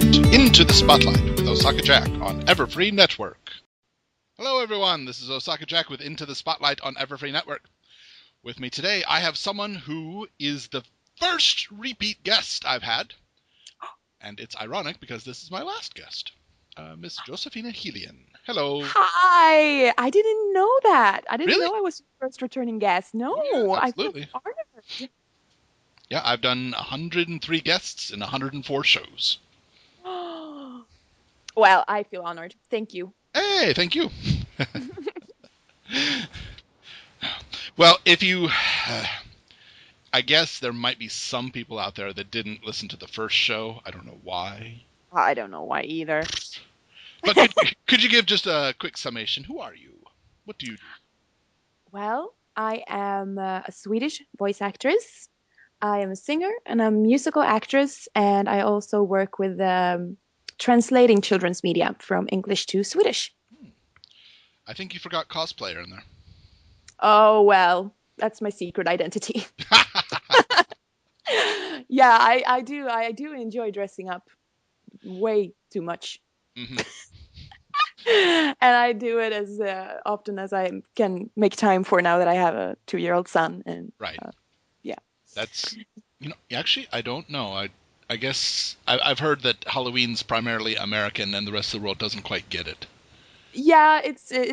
listening to Into the Spotlight with Osaka Jack on Everfree Network. Hello everyone, this is Osaka Jack with Into the Spotlight on Everfree Network. With me today, I have someone who is the first repeat guest I've had. And it's ironic because this is my last guest, Miss Josephina Hylen. Hello. Hi! I didn't know that. I didn't Really? know I was your first returning guest. No, Oh, yeah, I feel absolutely. honored. Yeah, I've done 103 guests in 104 shows. Well, I feel honored. Thank you. Hey, thank you. Well, if you... I guess there might be some people out there that didn't listen to the first show. I don't know why. I don't know why either. But could you give just a quick summation? Who are you? What do you do? Well, I am a Swedish voice actress. I am a singer and a musical actress, and I also work with translating children's media from English to Swedish. I think you forgot cosplayer in there. Oh, well, that's my secret identity. Yeah, I do enjoy dressing up way too much. Mm-hmm. And I do it as often as I can make time for now that I have a 2-year-old son. And Right. yeah. That's, actually, I don't know. I guess I've heard that Halloween's primarily American and the rest of the world doesn't quite get it. Yeah,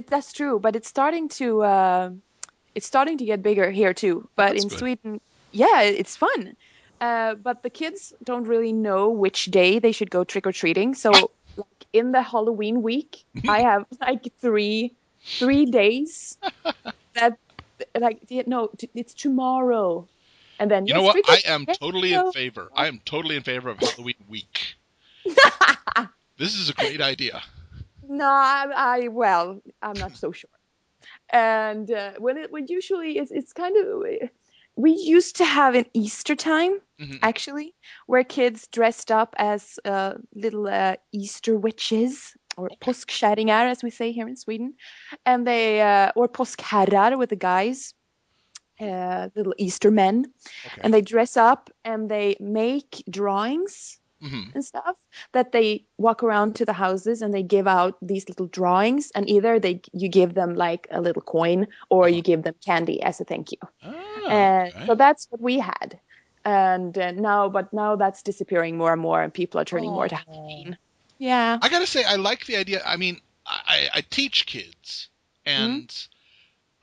that's true, but it's starting to get bigger here too. Well, But that's in good. Sweden, yeah, it's fun. But the kids don't really know which day they should go trick or treating. So like in the Halloween week, I have like three days that like no, it's tomorrow. And then You know yes, what? trick or I am treat. totally in favor. I am totally in favor of Halloween week. This is a great idea. No, well, I'm not so sure. And when usually it's kind of we used to have an Easter time Mm-hmm. actually where kids dressed up as little Easter witches or Okay. påskkärringar as we say here in Sweden, and they or påskherrar with the guys, little Easter men, Okay. and they dress up and they make drawings Mm-hmm. and stuff that they walk around to the houses and they give out these little drawings, and either you give them like a little coin or Uh-huh. you give them candy as a thank you. Oh, And okay. so that's what we had. And now that's disappearing more and more, and people are turning more to Oh. Halloween. Yeah. I gotta say, I like the idea. I mean, I teach kids, Mm-hmm. and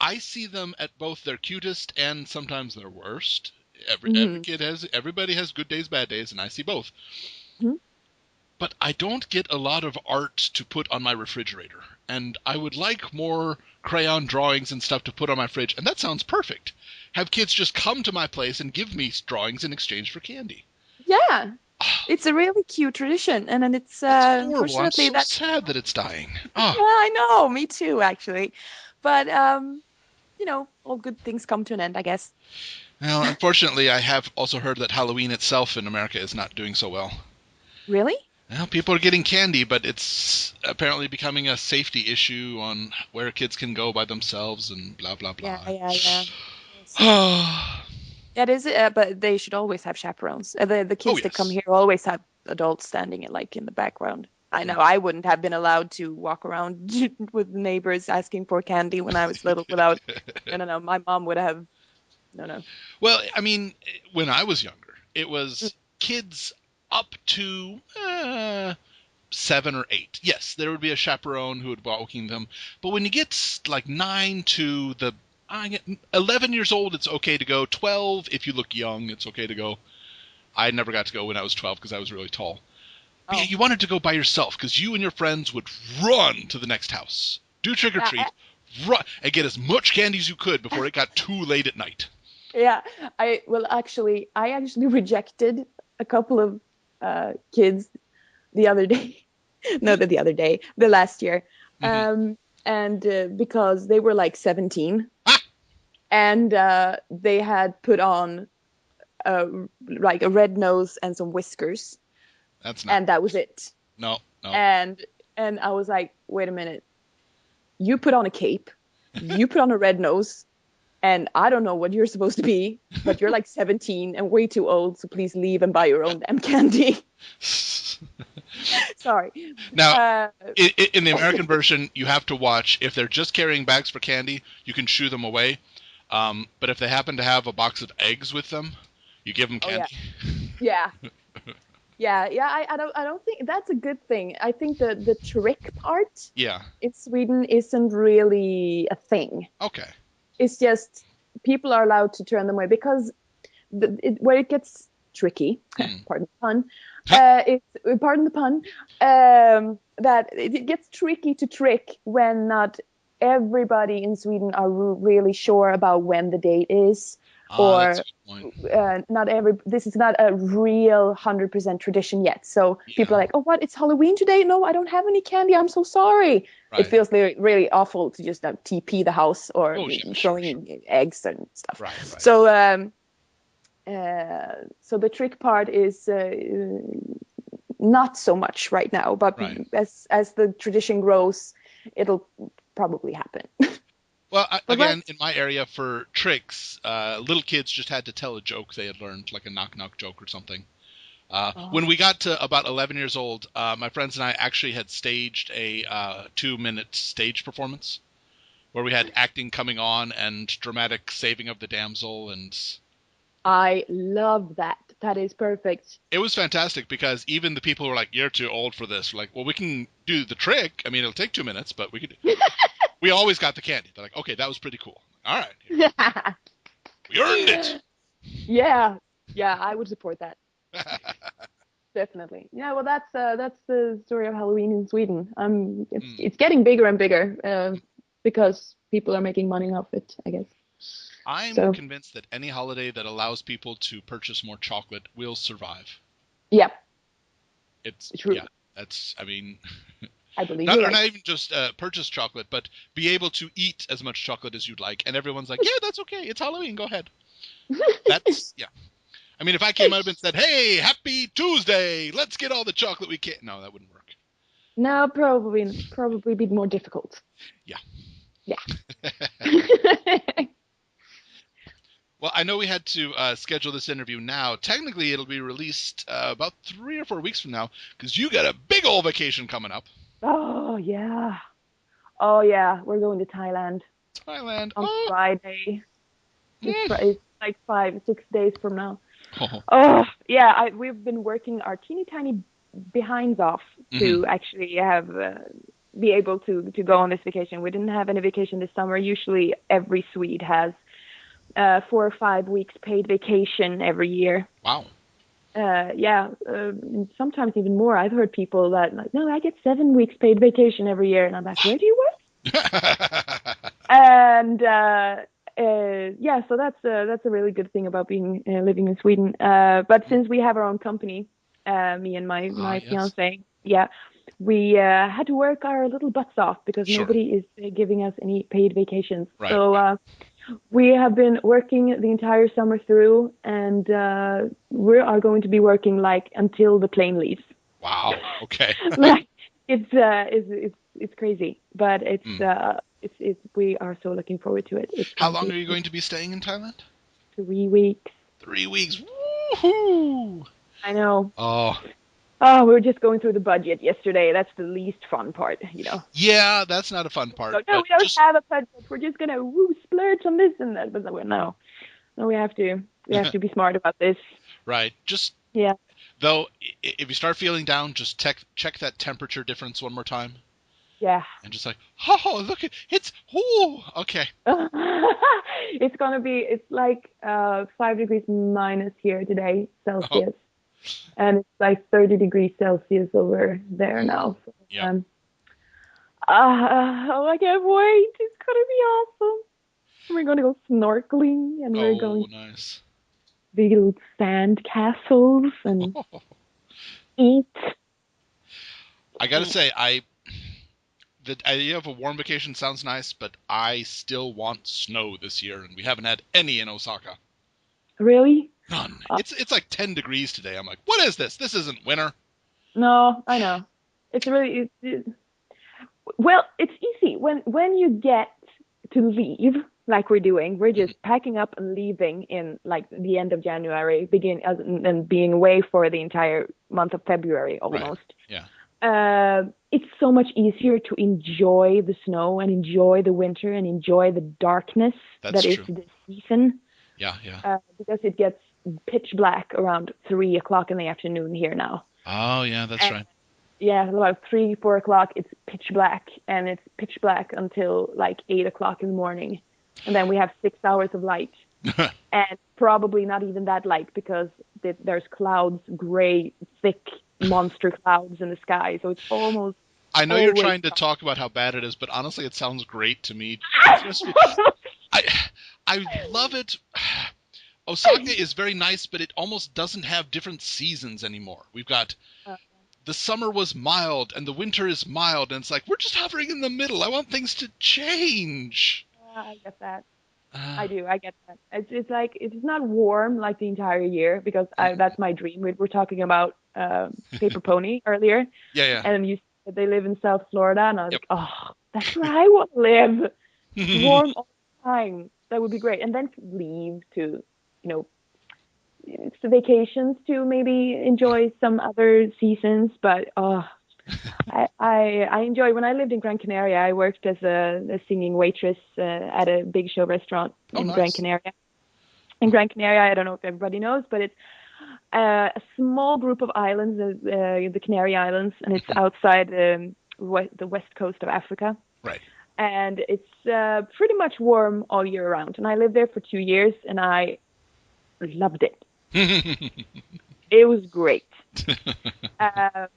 I see them at both their cutest and sometimes their worst. Mm-hmm. Everybody has good days, bad days, and I see both. Mm-hmm. But I don't get a lot of art to put on my refrigerator, and I would like more crayon drawings and stuff to put on my fridge. And that sounds perfect. Have kids just come to my place and give me drawings in exchange for candy. Yeah, it's a really cute tradition, and then it's That's horrible. I'm unfortunately so that's sad that it's dying. yeah, Ah. I know, me too actually. But all good things come to an end, I guess. Well, unfortunately, I have also heard that Halloween itself in America is not doing so well. Really? Well, people are getting candy, but it's apparently becoming a safety issue on where kids can go by themselves and blah, blah, Yeah, blah. yeah, yeah. Yes. Yeah, it is, but they should always have chaperones. The Oh, kids that come yes. here always have adults standing like in the background. I know I wouldn't have been allowed to walk around with neighbors asking for candy when I was little without, no, my mom would have, no. Well, I mean, when I was younger, it Mm, was kids up to 7 or 8. Yes, there would be a chaperone who would be walking them. But when you get like 9 to the 11 years old, it's okay to go. 12, if you look young, it's okay to go. I never got to go when I was 12 because I was really tall. But yeah, Oh, you wanted to go by yourself because you and your friends would run to the next house, do trick or yeah, treat, run, and get as much candy as you could before it got too late at night. yeah. I actually rejected a couple of kids the other day. No, the other day, the last year. Mm-hmm. And because they were like 17 Ah, and they had put on uh, like a red nose and some whiskers, that's not and that was it. no, no. And I was like, wait a minute, you put on a cape, you put on a red nose, and I don't know what you're supposed to be, but you're like 17 and way too old, so please leave and buy your own damn candy. Sorry. Now, in the American version, you have to watch. If they're just carrying bags for candy, you can shoo them away. But if they happen to have a box of eggs with them, you give them Oh candy. yeah. Yeah. I don't think that's a good thing. I think the trick part Yeah. in Sweden isn't really a thing. Okay. It's just people are allowed to turn them away because where it gets tricky, pardon the pun, pardon the pun, that it gets tricky to trick when not everybody in Sweden are really sure about when the date is, That's or a good point. this is not a real 100% tradition yet. So people are like, oh, what? It's Halloween today? No, I don't have any candy. I'm so sorry. Right. It feels really, really awful to just TP the house or Sure. in eggs and stuff. Right. So the trick part is not so much right now, but as the tradition grows, it'll probably happen. Well, again, in my area for tricks, little kids just had to tell a joke they had learned, like a knock-knock joke or something. When we got to about 11 years old, my friends and I actually had staged a 2-minute stage performance where we had acting coming on and dramatic saving of the damsel. And I love that. That is perfect. It was fantastic because even the people who were like, you're too old for this, were like, well, we can do the trick. I mean, it'll take 2 minutes, but we could. We always got the candy. They're like, okay, that was pretty cool. All right. We earned it. Yeah, I would support that. Definitely. Yeah, well, that's the story of Halloween in Sweden. It's getting bigger and bigger because people are making money off it, I guess. I'm convinced that any holiday that allows people to purchase more chocolate will survive. Yeah. It's true. Yeah, that's, I mean, I believe not even just purchase chocolate, but be able to eat as much chocolate as you'd like. And everyone's like, yeah, that's okay. It's Halloween. Go ahead. That's, yeah. I mean, if I came up and said, hey, happy Tuesday, let's get all the chocolate we can. No, that wouldn't work. No, probably be more difficult. Yeah. Yeah. Well, I know we had to schedule this interview now. Technically, it'll be released about 3 or 4 weeks from now because you got a big old vacation coming up. Oh, yeah. Oh, yeah. We're going to Thailand. On Friday. It's like 5-6 days from now. Oh yeah. We've been working our teeny tiny behinds off to actually have be able to go on this vacation. We didn't have any vacation this summer. Usually every Swede has 4 or 5 weeks paid vacation every year. Wow. Sometimes even more. I've heard people that like, no, I get 7 weeks paid vacation every year, and I'm like, where do you work? And so that's a really good thing about being living in Sweden. But since we have our own company, me and my fiance, we had to work our little butts off because nobody is giving us any paid vacations. Right. So we have been working the entire summer through, and we are going to be working like until the plane leaves. Wow. Okay. Like it's crazy, but it's we are so looking forward to it. How long are you going to be staying in Thailand? 3 weeks. 3 weeks. Woohoo! I know. Oh, we were just going through the budget yesterday. That's the least fun part, you know. Yeah, that's not a fun part. So, no, we don't have a budget. We're just gonna splurge on this and that. But no, we have to be smart about this. Right. Just Though, if you start feeling down, just check that temperature difference one more time. Yeah. And just like, look, okay. It's like 5 degrees minus here today, Celsius. And it's like 30 degrees Celsius over there now. So, yeah. I can't wait. It's going to be awesome. We're going to go snorkeling, and we're going nice. build sand castles and eat. I gotta say, the idea of a warm vacation sounds nice, but I still want snow this year, and we haven't had any in Osaka. Really? None. It's like 10 degrees today. I'm like, what is this? This isn't winter. No, I know. It's really well, it's easy when you get to leave like we're doing. We're just packing up and leaving in like the end of January, and being away for the entire month of February almost. Right. It's so much easier to enjoy the snow and enjoy the winter and enjoy the darkness That's that is true. this season, Yeah, yeah. because it gets pitch black around 3 o'clock in the afternoon here now. Oh, yeah, that's And right. yeah, about 3, 4 o'clock, it's pitch black, and it's pitch black until like 8 o'clock in the morning, and then we have 6 hours of light, and probably not even that light because there's clouds, gray, thick monster clouds in the sky, so it's almost I know you're always trying to talk about how bad it is, but honestly, it sounds great to me. Just I I love it. Osaka is very nice, but it almost doesn't have different seasons anymore. We've got the summer was mild and the winter is mild, and it's like we're just hovering in the middle. I want things to change. I get that. Uh, I do. I get that. It's like it's not warm like the entire year because that's my dream. We're talking about Paper Pony earlier, yeah, and you said they live in South Florida, and I was yep. like, oh, that's where I want to live. Warm all the time. That would be great. And then leave to, you know, vacations to maybe enjoy some other seasons. But I enjoy when I lived in Gran Canaria. I worked as a singing waitress at a big show restaurant Oh, in Gran nice. Canaria. In Gran Canaria, I don't know if everybody knows, but it's a small group of islands, the Canary Islands, and it's outside the west coast of Africa. Right. And it's pretty much warm all year round. And I lived there for 2 years, and I loved it. It was great. Um,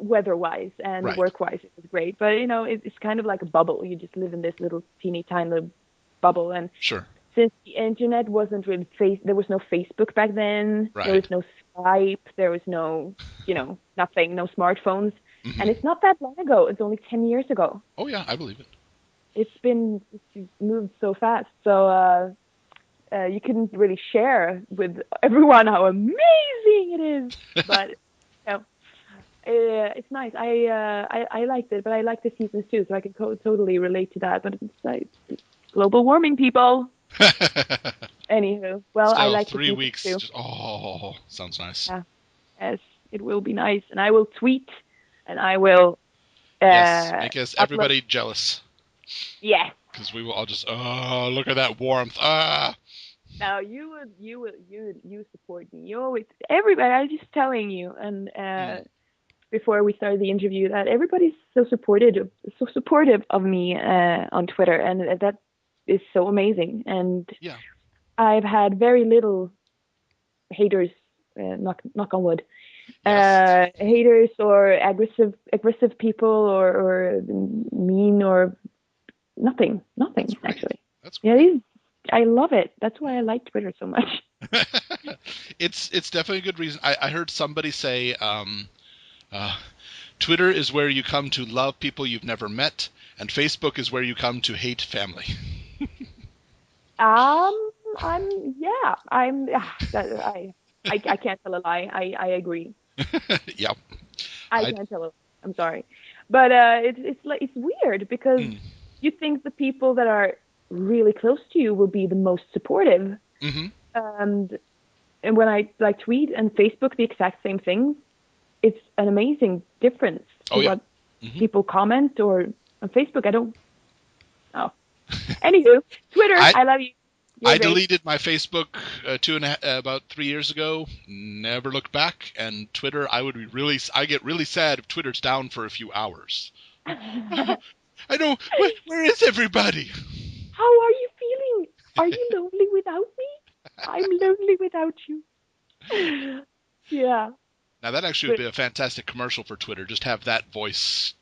weather-wise and Right. work-wise, it was great. But it's kind of like a bubble. You just live in this little teeny tiny bubble. And Sure. since the internet wasn't really there was no Facebook back then. There Right. was no Skype. There was no, nothing, no smartphones. And it's not that long ago. It's only 10 years ago. Oh, yeah, I believe it. It's moved so fast. So you couldn't really share with everyone how amazing it is. But it's nice. I liked it, but I like the seasons too, so I can totally relate to that. But it's like global warming, people. Anywho, well, I Still, like the 3 seasons weeks. too. Just, sounds nice. Yeah, yes, it will be nice, and I will tweet, and I will Yes, make us upload. everybody jealous. Yes. Because we will all just, oh, look at that warmth. Ah. Now you support me. You always everybody. I'm just telling you, and Mm, before we started the interview, that everybody's so supportive of me on Twitter, and that is so amazing. And yeah. I've had very little haters. Knock on wood. Yes. Haters or aggressive people or mean or That's nothing great. actually. That's Yeah, great. I love it. That's why I like Twitter so much. It's definitely a good reason. I heard somebody say, uh, Twitter is where you come to love people you've never met, and Facebook is where you come to hate family. I'm I can't tell a lie. I agree. Yep. I I. can't tell a lie. I'm sorry, but it's like it's weird because Mm, you think the people that are really close to you will be the most supportive, mm-hmm. and when I like tweet and Facebook the exact same thing, it's an amazing difference Oh to yeah. what Hmm. people comment or on Facebook. I don't know. Anywho, Twitter, I I love you. You're I great. deleted my Facebook about 3 years ago. Never looked back. And Twitter, I get really sad if Twitter's down for a few hours. How I know. Where is everybody? are you feeling? Are you lonely without me? I'm lonely without you. Yeah. Now that actually would But be a fantastic commercial for Twitter. Just have that voice.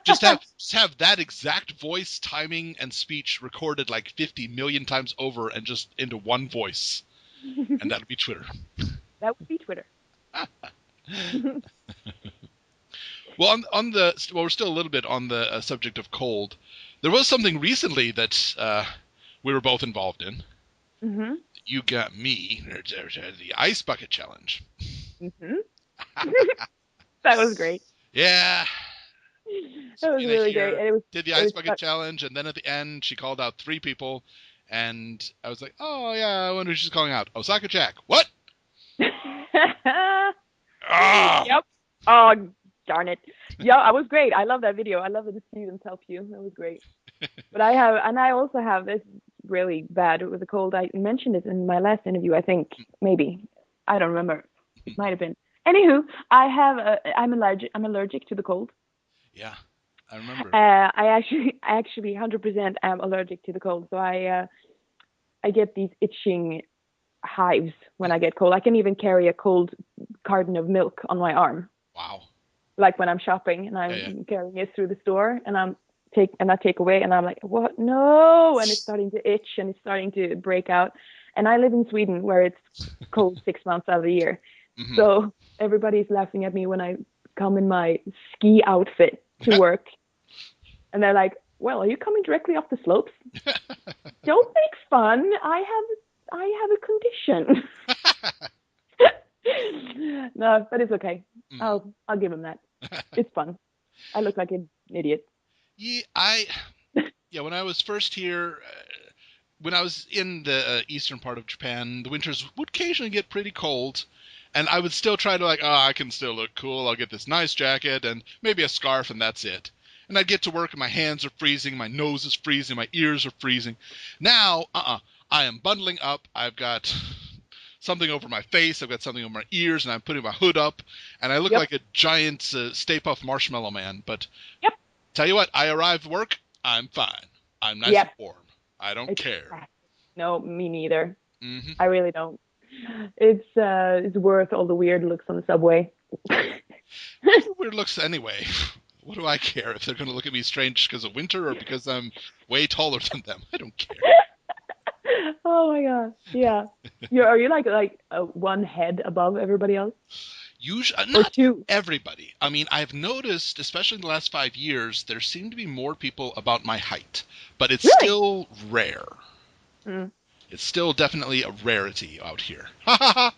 Just that have that exact voice, timing, and speech recorded like 50 million times over, and just into one voice, and that would be Twitter. would be Twitter. Well, we're still a little bit on the subject of cold. There was something recently that we were both involved in. Mhm. You got me the ice bucket challenge. Mhm. That was great. Yeah, That so was Fina really great, here and did the it ice was bucket challenge, and then at the end she called out 3 people, and I was like, oh yeah, I wonder who she's calling out. Osaka Jack. What? Ah! Yep. Oh, Darn it. Yeah, I was great. I love that video. I love that the students help you. That was great. But I also have this really bad with a cold. I mentioned it in my last interview, I think. Maybe. I don't remember. It might have been. Anywho, I'm allergic to the cold. Yeah, I remember. I actually 100% am allergic to the cold. So I get these itching hives when I get cold. I can even carry a cold carton of milk on my arm, Wow. like when I'm shopping and Yeah, yeah. I'm carrying it through the store, and I take away, and I'm like, what? No! And it's starting to itch and it's starting to break out. And I live in Sweden where it's cold 6 months out of the year. Hmm. So everybody's laughing at me when I come in my ski outfit to work. And they're like, well, are you coming directly off the slopes? Don't make fun. I have a condition. No, but it's okay. I'll give him that. It's fun. I look like an idiot. Yeah, yeah, when I was first here, when I was in the eastern part of Japan, the winters would occasionally get pretty cold, and I would still try to like, oh, I can still look cool. I'll get this nice jacket and maybe a scarf, and that's it. And I'd get to work, and my hands are freezing, my nose is freezing, my ears are freezing. Now, I am bundling up. I've got something over my face, I've got something over my ears, and I'm putting my hood up, and I look Yep. like a giant Stay Puft Marshmallow Man. But Yep. tell you what, I arrived at work, I'm fine. I'm nice and Yep. warm. I don't care. Exactly. No, me neither. Hmm. I really don't. It's worth all the weird looks on the subway. Weird looks anyway. What do I care if they're going to look at me strange because of winter or because I'm way taller than them? I don't care. Oh my god. Yeah. Are you like one head above everybody else? Usually, Or not two? everybody. I mean, I've noticed, especially in the last 5 years, there seem to be more people about my height, but it's Really? still rare. Mm. It's still definitely a rarity out here. Ha ha ha!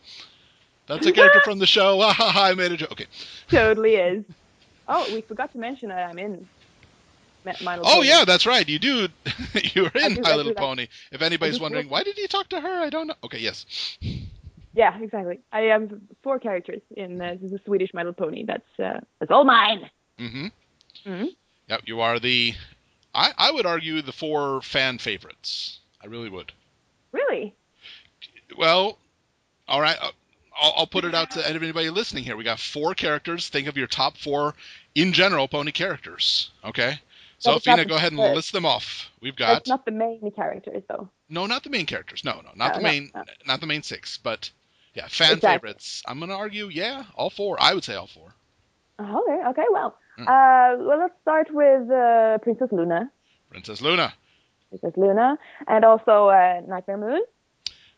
That's a character from the show. Ha ha ha! I made a joke. Okay. Totally is. Oh, we forgot to mention that I'm in My Little Oh Pony. yeah, that's right. You do. You're I in do My I Little do like Pony. If I anybody's do four. wondering, why did he talk to her? I don't know. Okay, yes. Yeah, exactly. I have four characters in the Swedish My Little Pony. That's all mine. Mm-hmm. Mm. Yep, you are the. I would argue the four fan favorites. I really would. Really? Well, all right. I'll put it out to anybody listening here. We got four characters. Think of your top four in general pony characters. Okay. But So, it's not Fina, go ahead and the list them off. We've That's got not the main characters, though. no, not the main characters. No, no, not No, the no, main, no. not the main six. But yeah, fan Exactly. favorites. I'm gonna argue, yeah, all four. I would say all four. Okay, okay, well. Mm. Well, let's start with Princess Luna. Princess Luna, Princess Luna. And also Nightmare Moon.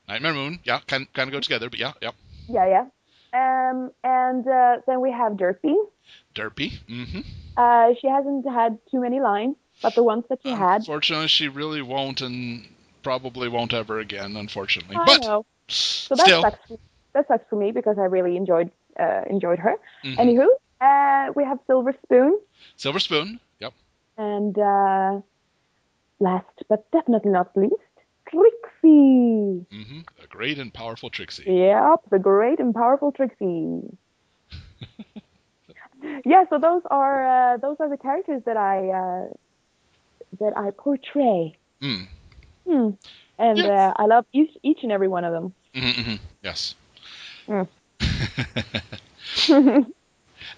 Nightmare Moon. Yeah, kind of go together, but yeah, yeah. Yeah, yeah. And then we have Derpy. Derpy. Mm-hmm. She hasn't had too many lines, but the ones that she had, Unfortunately, she really won't, and probably won't ever again. Unfortunately, I but know. So that still. sucks. That sucks for me because I really enjoyed her. Mm-hmm. Anywho, we have Silver Spoon, Silver Spoon. Yep. and last but definitely not least, Trixie. Mm-hmm. A great and powerful Trixie. Yep, the great and powerful Trixie. Yeah, so those are the characters that I portray. Mm. Hmm. And Yeah. I love each and every one of them. Mm-hmm, mm-hmm. Yes. Mm.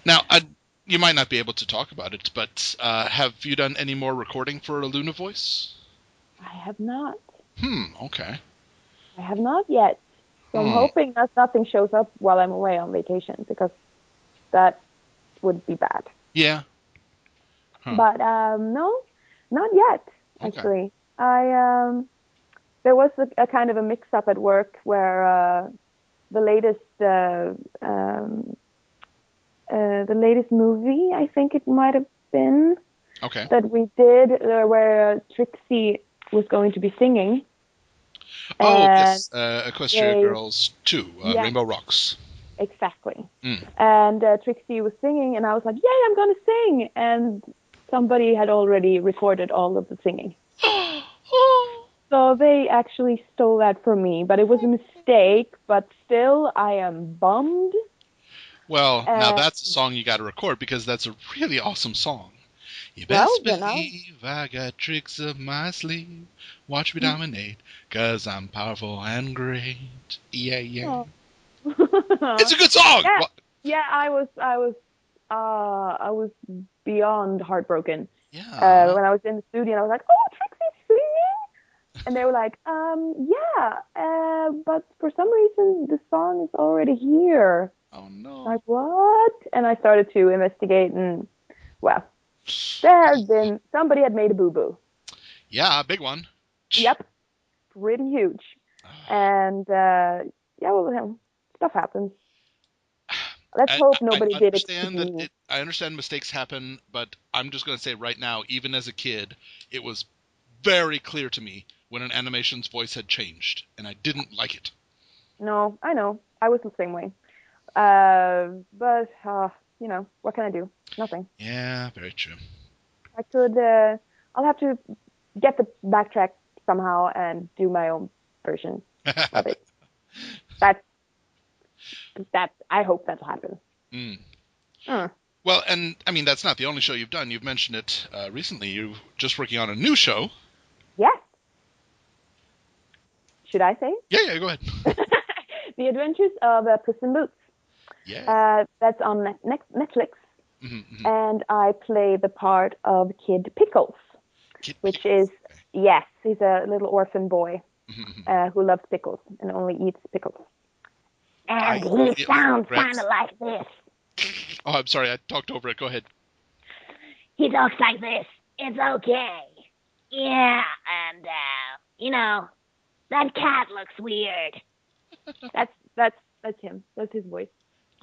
Now, you might not be able to talk about it, but have you done any more recording for a Luna voice? I have not. Okay. I have not yet. So I'm hoping that nothing shows up while I'm away on vacation, because that would be bad. Yeah. Huh. But no, not yet. Actually, there was a kind of a mix-up at work where the latest movie, I think it might have been, Okay. that we did, where Trixie was going to be singing. Oh, And yes. Equestria Girls 2, yeah, Rainbow Rocks. exactly. Mm. And Trixie was singing, and I was like, "Yay, I'm gonna sing!" And somebody had already recorded all of the singing. So they actually stole that from me, but it was a mistake. But still, I am bummed. Well, now Uh, that's a song you got to record because that's a really awesome song. You well, best then I'll. believe I got tricks up my sleeve. Watch me dominate, 'cause I'm powerful and great. Yeah, yeah. Oh. It's a good song! Yeah, What? yeah. I was beyond heartbroken Yeah. when I was in the studio, and I was like, "Oh, Trixie's singing," and they were like, yeah, but for some reason the song is already here." Oh, no. Like, what? And I started to investigate, and well, there had been somebody had made a boo boo. Yeah, big one. Yep, pretty huge. And yeah, well, stuff happens. Let's I, hope I nobody did it to understand that me. I understand mistakes happen, but I'm just going to say right now, even as a kid, it was very clear to me when an animation's voice had changed, and I didn't like it. No, I know. I was the same way. But what can I do? Nothing. Yeah, very true. I could. I'll have to get the backtrack somehow and do my own version of it. That's that. I hope that'll happen. Mm. Hmm. Well, and I mean that's not the only show you've done. You've mentioned it recently. You're just working on a new show. Yes. Should I say? Yeah, yeah. Go ahead. The Adventures of Puss in Boots. Yeah. That's on Netflix, Mm-hmm. and I play the part of Kid Pickles, Kid which Pickles. is, yes, he's a little orphan boy Mm-hmm. who loves pickles and only eats pickles. I And he immediately sounds kind regret. of like this. Oh, I'm sorry. I talked over it. Go ahead. He talks like this. It's okay. Yeah, and that cat looks weird. That's him. That's his voice.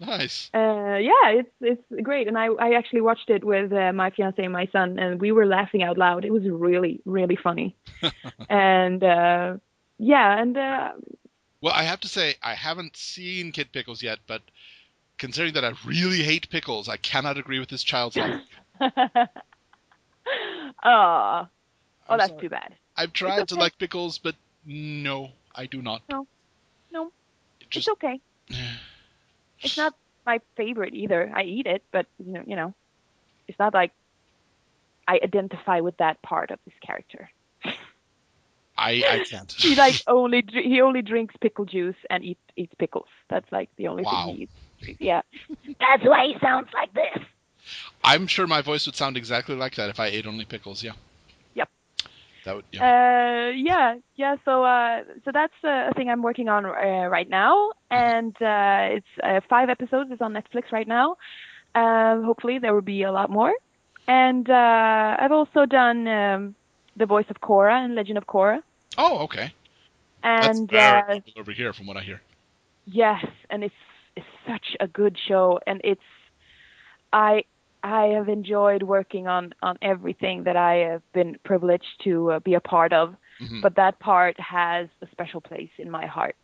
Nice. Yeah, it's great, and I actually watched it with my fiance and my son, and we were laughing out loud. It was really really funny, and yeah, and Well, I have to say I haven't seen Kid Pickles yet, but considering that I really hate pickles, I cannot agree with this child's logic. oh, oh, I'm that's sorry. too bad. I've It's tried to okay. like pickles, but no, I do not. No, no, It it's just okay. It's not my favorite either. I eat it, but it's not like I identify with that part of this character. I can't. He only drinks pickle juice and eats pickles. That's like the only thing he Wow. eats. Yeah, that's why he sounds like this. I'm sure my voice would sound exactly like that if I ate only pickles. Yeah, Yep. that would. Yeah. Yeah. So that's a thing I'm working on right now, and it's 5 episodes. It's on Netflix right now. Hopefully there will be a lot more. And I've also done the voice of Korra in Legend of Korra. Oh, okay. That's And very popular over here, from what I hear. yes, and it's such a good show, and I I have enjoyed working on everything that I have been privileged to be a part of, Hmm. but that part has a special place in my heart.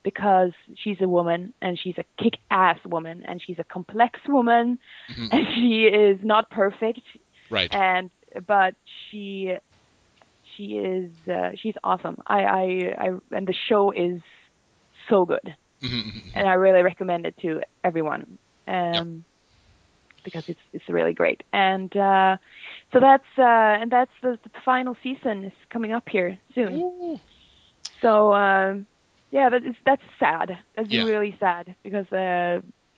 Because she's a woman and she's a kick-ass woman and she's a complex woman Hmm. and she is not perfect, Right. and but she's awesome. I and the show is so good, Hmm. and I really recommend it to everyone. Yep. Because it's really great. And so that's the final season is coming up here soon. Ooh. So yeah, that's sad. That's Yeah. really sad because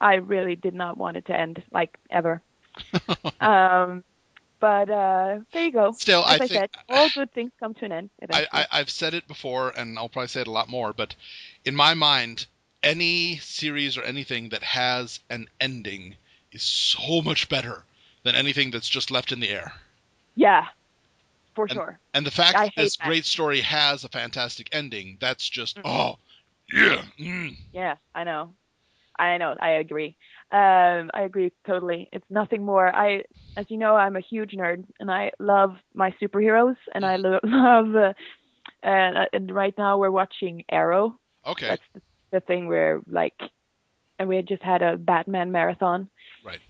I really did not want it to end like ever. Um, but there you go. Still, As I I think said, all good things come to an end eventually. I've said it before, and I'll probably say it a lot more. But in my mind, any series or anything that has an ending is so much better than anything that's just left in the air. Yeah, for And sure. and the fact I that hate this that. great story has a fantastic ending, that's just Mm. oh yeah. Mm. Yeah, I know. I know. I agree. I agree totally. It's nothing more. As you know, I'm a huge nerd, and I love my superheroes, and I love. And right now we're watching Arrow. Okay. That's the thing where like, and we just had a Batman marathon. Right.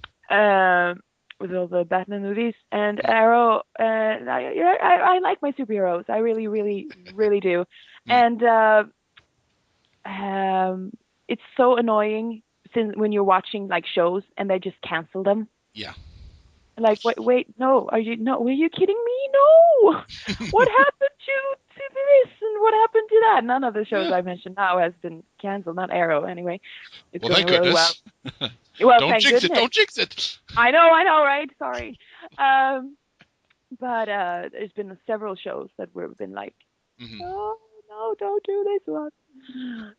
With all the Batman movies and Arrow, and I like my superheroes. I really, really, really do. Mm. And it's so annoying since when you're watching like shows and they just cancel them. Yeah. Like, wait, no, were you kidding me? No! What happened to this and what happened to that? None of the shows Yeah. I mentioned now has been canceled. Not Arrow, anyway. It's Well, going thank really well. goodness. Well, Don't thank jinx it. goodness. Don't jinx it. I know, right? Sorry. But there's been several shows that we've been like, Hmm. oh, no, don't do this one.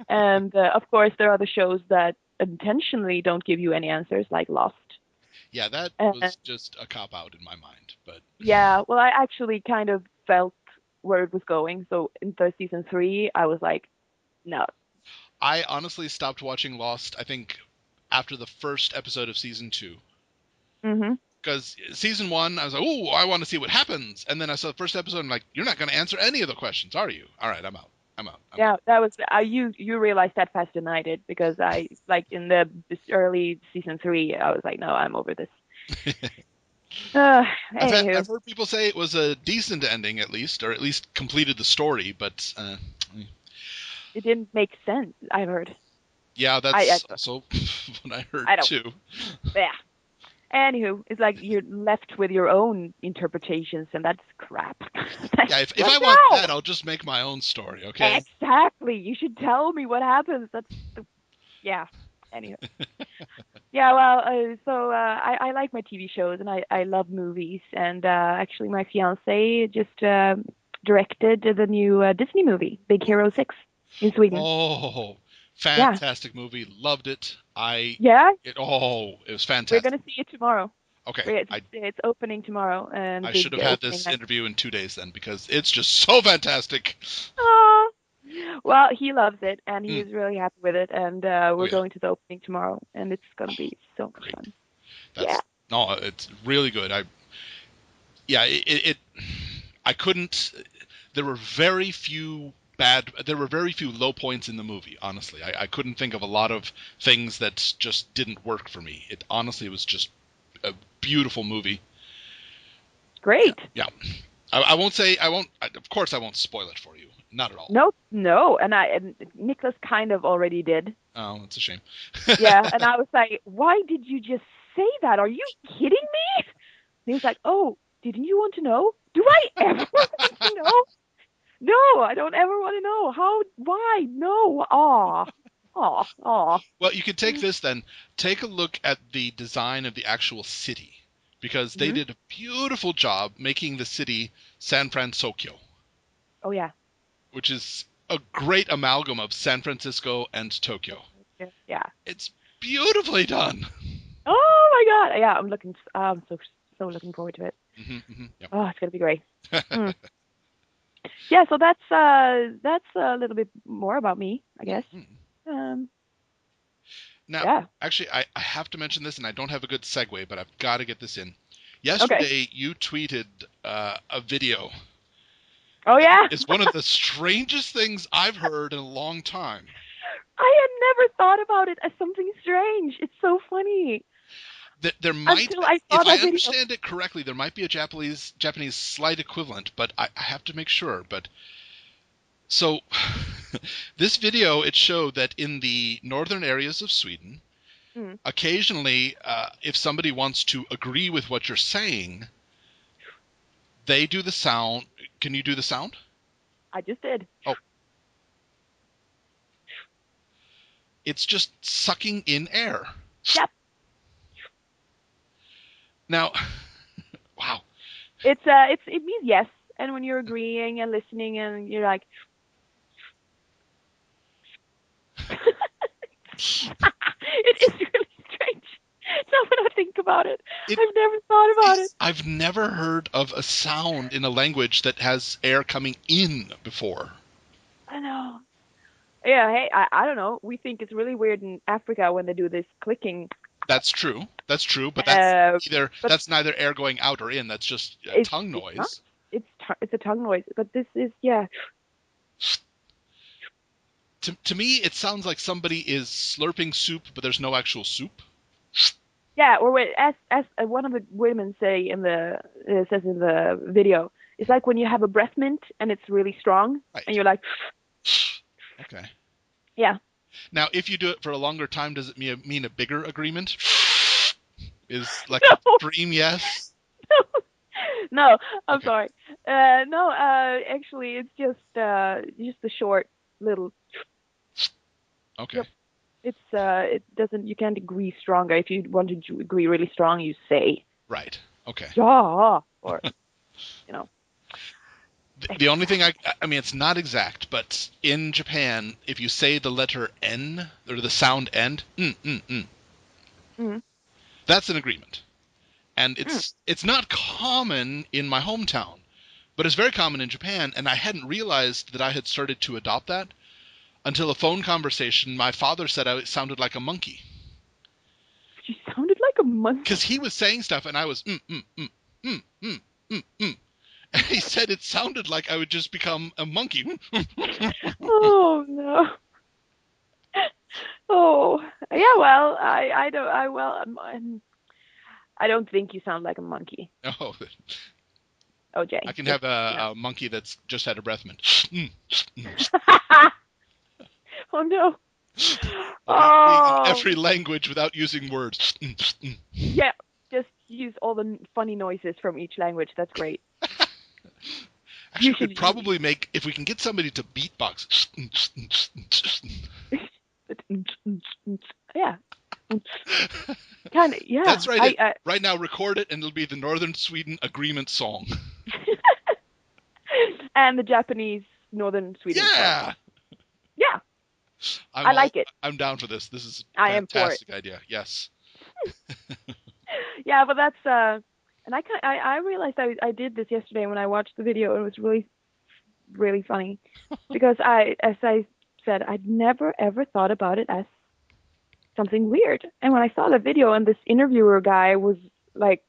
And of course, there are the shows that intentionally don't give you any answers, like Lost. Yeah, that Uh, was just a cop out in my mind. But yeah, well, I actually kind of felt where it was going. So in the season 3, I was like, no. I honestly stopped watching Lost, I think, after the first episode of season 2. Hmm. Because season 1, I was like, "Oh, I want to see what happens." And then I saw the first episode, and I'm like, "You're not going to answer any of the questions, are you?" All right, I'm out. I'm out. I'm Yeah, that was you realized that faster than I did because I like in this early season 3, I was like, no, I'm over this. done. Anywho, I've heard people say it was a decent ending, at least, or at least completed the story. But it didn't make sense. I've heard. yeah, I that's also what I heard I don't. too. Yeah. Anywho, it's like you're left with your own interpretations, and that's crap. Yeah, if Like, I want no, that, I'll just make my own story. Okay. exactly. You should tell me what happens. Yeah. Anywho. Yeah, well, I like my TV shows and I love movies. And actually, my fiance just directed the new Disney movie, Big Hero 6, in Sweden. Oh, Yeah. fantastic movie. Loved it. Yeah, It was we're fantastic. gonna see it tomorrow. Okay, It's opening tomorrow and I should big have had opening this night. interview in 2 days then because it's just so fantastic. Aw. Well, he loves it and Mm. he's really happy with it. And Oh we're yeah, going to the opening tomorrow, and it's gonna be so much great. fun. Yeah. That's no, it's really good. Yeah, I couldn't. There were very few there were very few low points in the movie. Honestly, I couldn't think of a lot of things that just didn't work for me. It honestly was just a beautiful movie. Yeah, Great. yeah. I won't say I won't. Of course, I won't spoil it for you. Not at all. No, no, and Nicholas kind of already did. Oh, it's a shame. Yeah, and I was like, "Why did you just say that? Are you kidding me?" And he was like, "Oh, didn't you want to know? Do I ever want to know? No, I don't ever want to know. How? Why? No. Aw, aw, aw." Well, you could take this then. Take a look at the design of the actual city because they Hmm. did a beautiful job making the city San Francisco, Oh yeah. which is a great amalgam of San Francisco and Tokyo. Yeah. It's beautifully done. Oh my God. Yeah, I'm so looking forward to it. Yep. Oh, it's gonna be great. Mm. Yeah, so that's a little bit more about me, I guess. Um, Now, yeah. actually, I have to mention this, and I don't have a good segue, but I've got to get this in. Okay. Yesterday, you tweeted a video. Oh yeah. It's one of the strangest things I've heard in a long time. I had never thought about it as something strange. It's so funny. There might, Until I saw if I that video. understand it correctly, there might be a Japanese slight equivalent, but I have to make sure. But so, this video, it showed that in the northern areas of Sweden, Mm. occasionally, if somebody wants to agree with what you're saying, they do the sound. Can you do the sound? I just did. Oh, it's just sucking in air. Yep. Now, wow. It means yes. And when you're agreeing and listening and you're like it is really strange. Now when I think about it. It, I've never thought about it. I've never heard of a sound in a language that has air coming in before. I know. Yeah, hey, I don't know. We think it's really weird in Africa when they do this clicking. That's true. That's true, but But that's neither air going out or in. That's just tongue it's not. noise. It's a tongue noise. But this is yeah. To me, it sounds like somebody is slurping soup, but there's no actual soup. Yeah, or as one of the women says in the video, it's like when you have a breath mint and it's really strong, Right. and you're like, Okay. yeah. Now, if you do it for a longer time, does it mean a bigger agreement? Is like an No, extreme yes? no, I'm Okay. sorry. No, actually, it's just a short little. Okay. Yep. It doesn't. You can't agree stronger. If you want to agree really strong, you say Right. Okay. yeah, or you know, The only thing exact. I mean, it's not exact, but in Japan, if you say the letter N or the sound end, Mm, that's an agreement. And mm. it's not common in my hometown, but it's very common in Japan. And I hadn't realized that I had started to adopt that until a phone conversation. My father said I sounded like a monkey You sounded like a because monkey. he was saying stuff, and I was mm, mm, mm. And he said it sounded like I would just become a monkey. Oh no. Oh yeah. Well, I don't. I don't think you sound like a monkey, Oh, I OJ. can Just have you know. a monkey that's just had a breath mint. Oh no. I'll be agreeing in Oh every language without using words. yeah. Just use all the funny noises from each language. That's great. You Actually, we should. could probably make, if we can get somebody to beatbox. Yeah. Kind of. Yeah. Let's write it right now, record it, and it'll be the Northern Sweden agreement song. And the Japanese Northern Sweden part. Yeah! Yeah. I like it. I'm down for this. This is a I am for it. fantastic idea. Yes. Yeah, but that's and I realized I did this yesterday when I watched the video. It was really funny because as I said, I'd never ever thought about it as something weird. And when I saw the video and this interviewer guy was like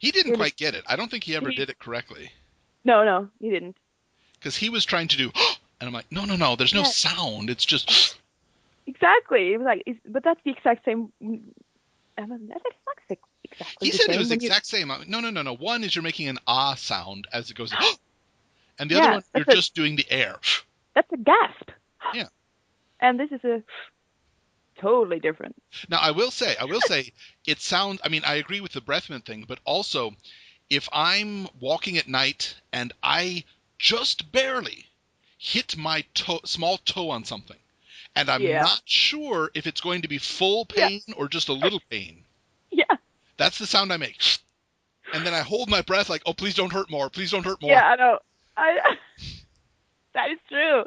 He didn't really quite get it. I don't think he ever he did it correctly. no, he didn't. Because he was trying to do, and I'm like, no, there's no Yeah, sound. It's just, exactly. It was like but that's the exact same I mean, that's not exactly he the said it same was the when you exact same. I'm like, no. One is you're making an ah sound as it goes, and the other yeah, one, you're just doing the air. that's a gasp. Yeah. And this is a totally different. Now, I will say, it sounds, I mean, I agree with the breath mint thing, but also, if I'm walking at night and I just barely hit my small toe on something, and I'm Yeah. not sure if it's going to be full Yeah. pain or just a little pain, Yeah. that's the sound I make. And then I hold my breath like, oh, please don't hurt more. Please don't hurt more. Yeah, I know. I that is true.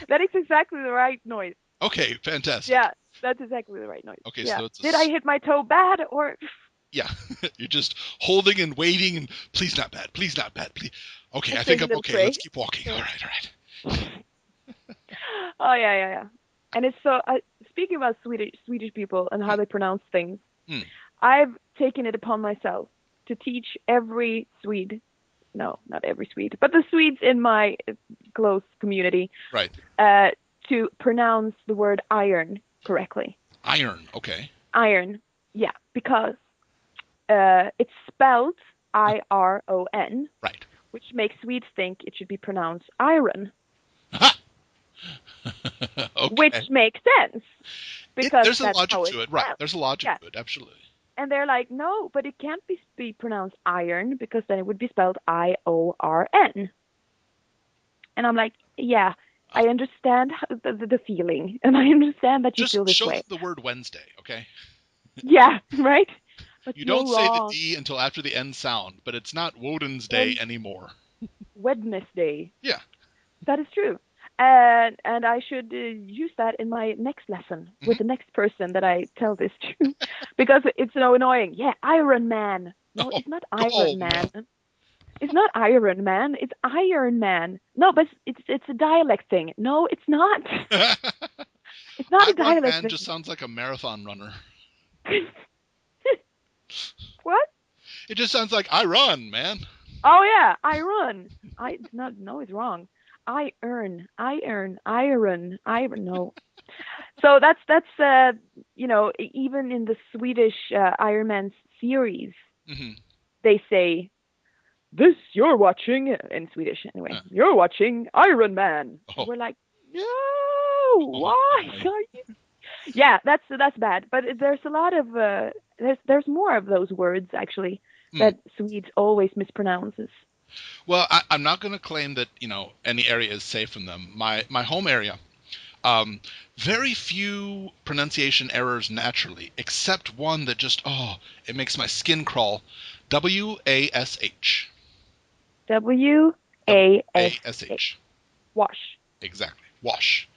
That is exactly the right noise. Okay, fantastic. Yeah, that's exactly the right noise. Okay, Yeah. so it's Did I hit my toe bad or yeah, you're just holding and waiting and please not bad, please not bad, please. Okay, I think saying a I'm little okay. Let's pray? keep walking. Yeah. All right. Oh yeah. And it's so speaking about Swedish people and how they pronounce things, Hmm. I've taken it upon myself to teach every Swede, no, not every Swede, but the Swedes in my close community, Right. to pronounce the word iron correctly. Iron. Okay. Iron, yeah, because it's spelled IRON, Right. which makes Swedes think it should be pronounced iron, which Okay. makes sense because There's a that's logic how it's to it. Right. spelled. There's a logic Yeah. to it. Absolutely. And they're like, no, but it can't be pronounced iron because then it would be spelled IORN. And I'm like, yeah, I understand the feeling, and I understand that you Just feel this show them way. the word Wednesday, okay? Yeah, right? But You you're don't say the wrong. D until after the N sound, but it's not Woden's Day When anymore. Wednesday. Yeah. That is true. And I should use that in my next lesson Hmm. with the next person that I tell this to, because it's so annoying. Yeah, Iron Man. No, Oh, it's not oh Iron no. Man. It's not Iron Man. It's Iron Man. No, but it's a dialect thing. No, it's not. It's not a Iron dialect Man just thing. sounds like a marathon runner. What? It just sounds like I run, man. Oh yeah, I run. I not no, it's wrong. I earn. Iron. No. So that's even in the Swedish Iron Man series, Hmm. they say this you're watching in Swedish anyway. You're watching Iron Man. Oh, We're like, No, Oh, why boy. are you? Yeah, that's bad. But there's a lot of there's more of those words actually Hmm. that Swedes always mispronounces. Well, I'm not going to claim that any area is safe from them. My home area, um, very few pronunciation errors naturally, except one that just it makes my skin crawl. WASH. W W A S A S H. H. Wash. Exactly. Wash.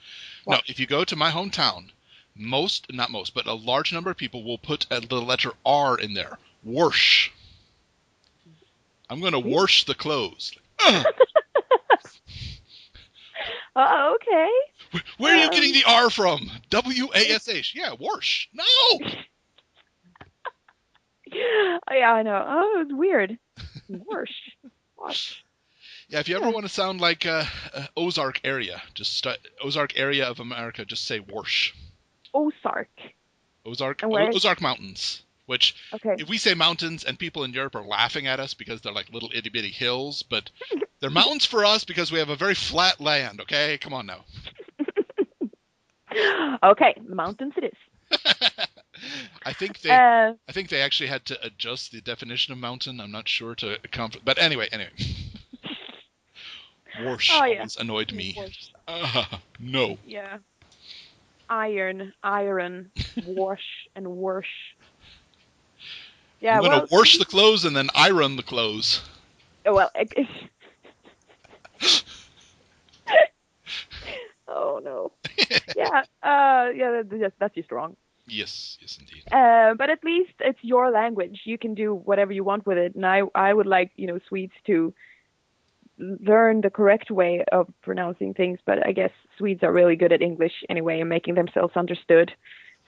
No, if Wash. you go to my hometown, not most, but a large number of people will put the letter R in there. Wash. I'm going to Really? wash the clothes. Ugh. Okay. Where are you getting Um, the R from? WASH. Yeah, wash. No. yeah, I know. Oh, it's weird. Wash. Wash. Yeah, if you ever Yeah. want to sound like Ozark area, Ozark area of America, just say wash. Ozark. And where? Ozark Mountains. Which, Okay. if we say mountains and people in Europe are laughing at us because they're like little itty bitty hills, but they're mountains for us because we have a very flat land. Okay, come on now. Okay, the mountains it is. I think they, Uh, I think they actually had to adjust the definition of mountain. I'm not sure to account for, but anyway, Warsh oh yeah. always annoyed me. Wash. No. Yeah. Iron, wash, and wash. I'm Yeah, gonna well, wash the clothes and then iron the clothes. well, oh no. Yeah, yeah, that's just wrong. Yes, yes, indeed. But at least it's your language. You can do whatever you want with it. And I would like, Swedes to learn the correct way of pronouncing things. But I guess Swedes are really good at English anyway and making themselves understood.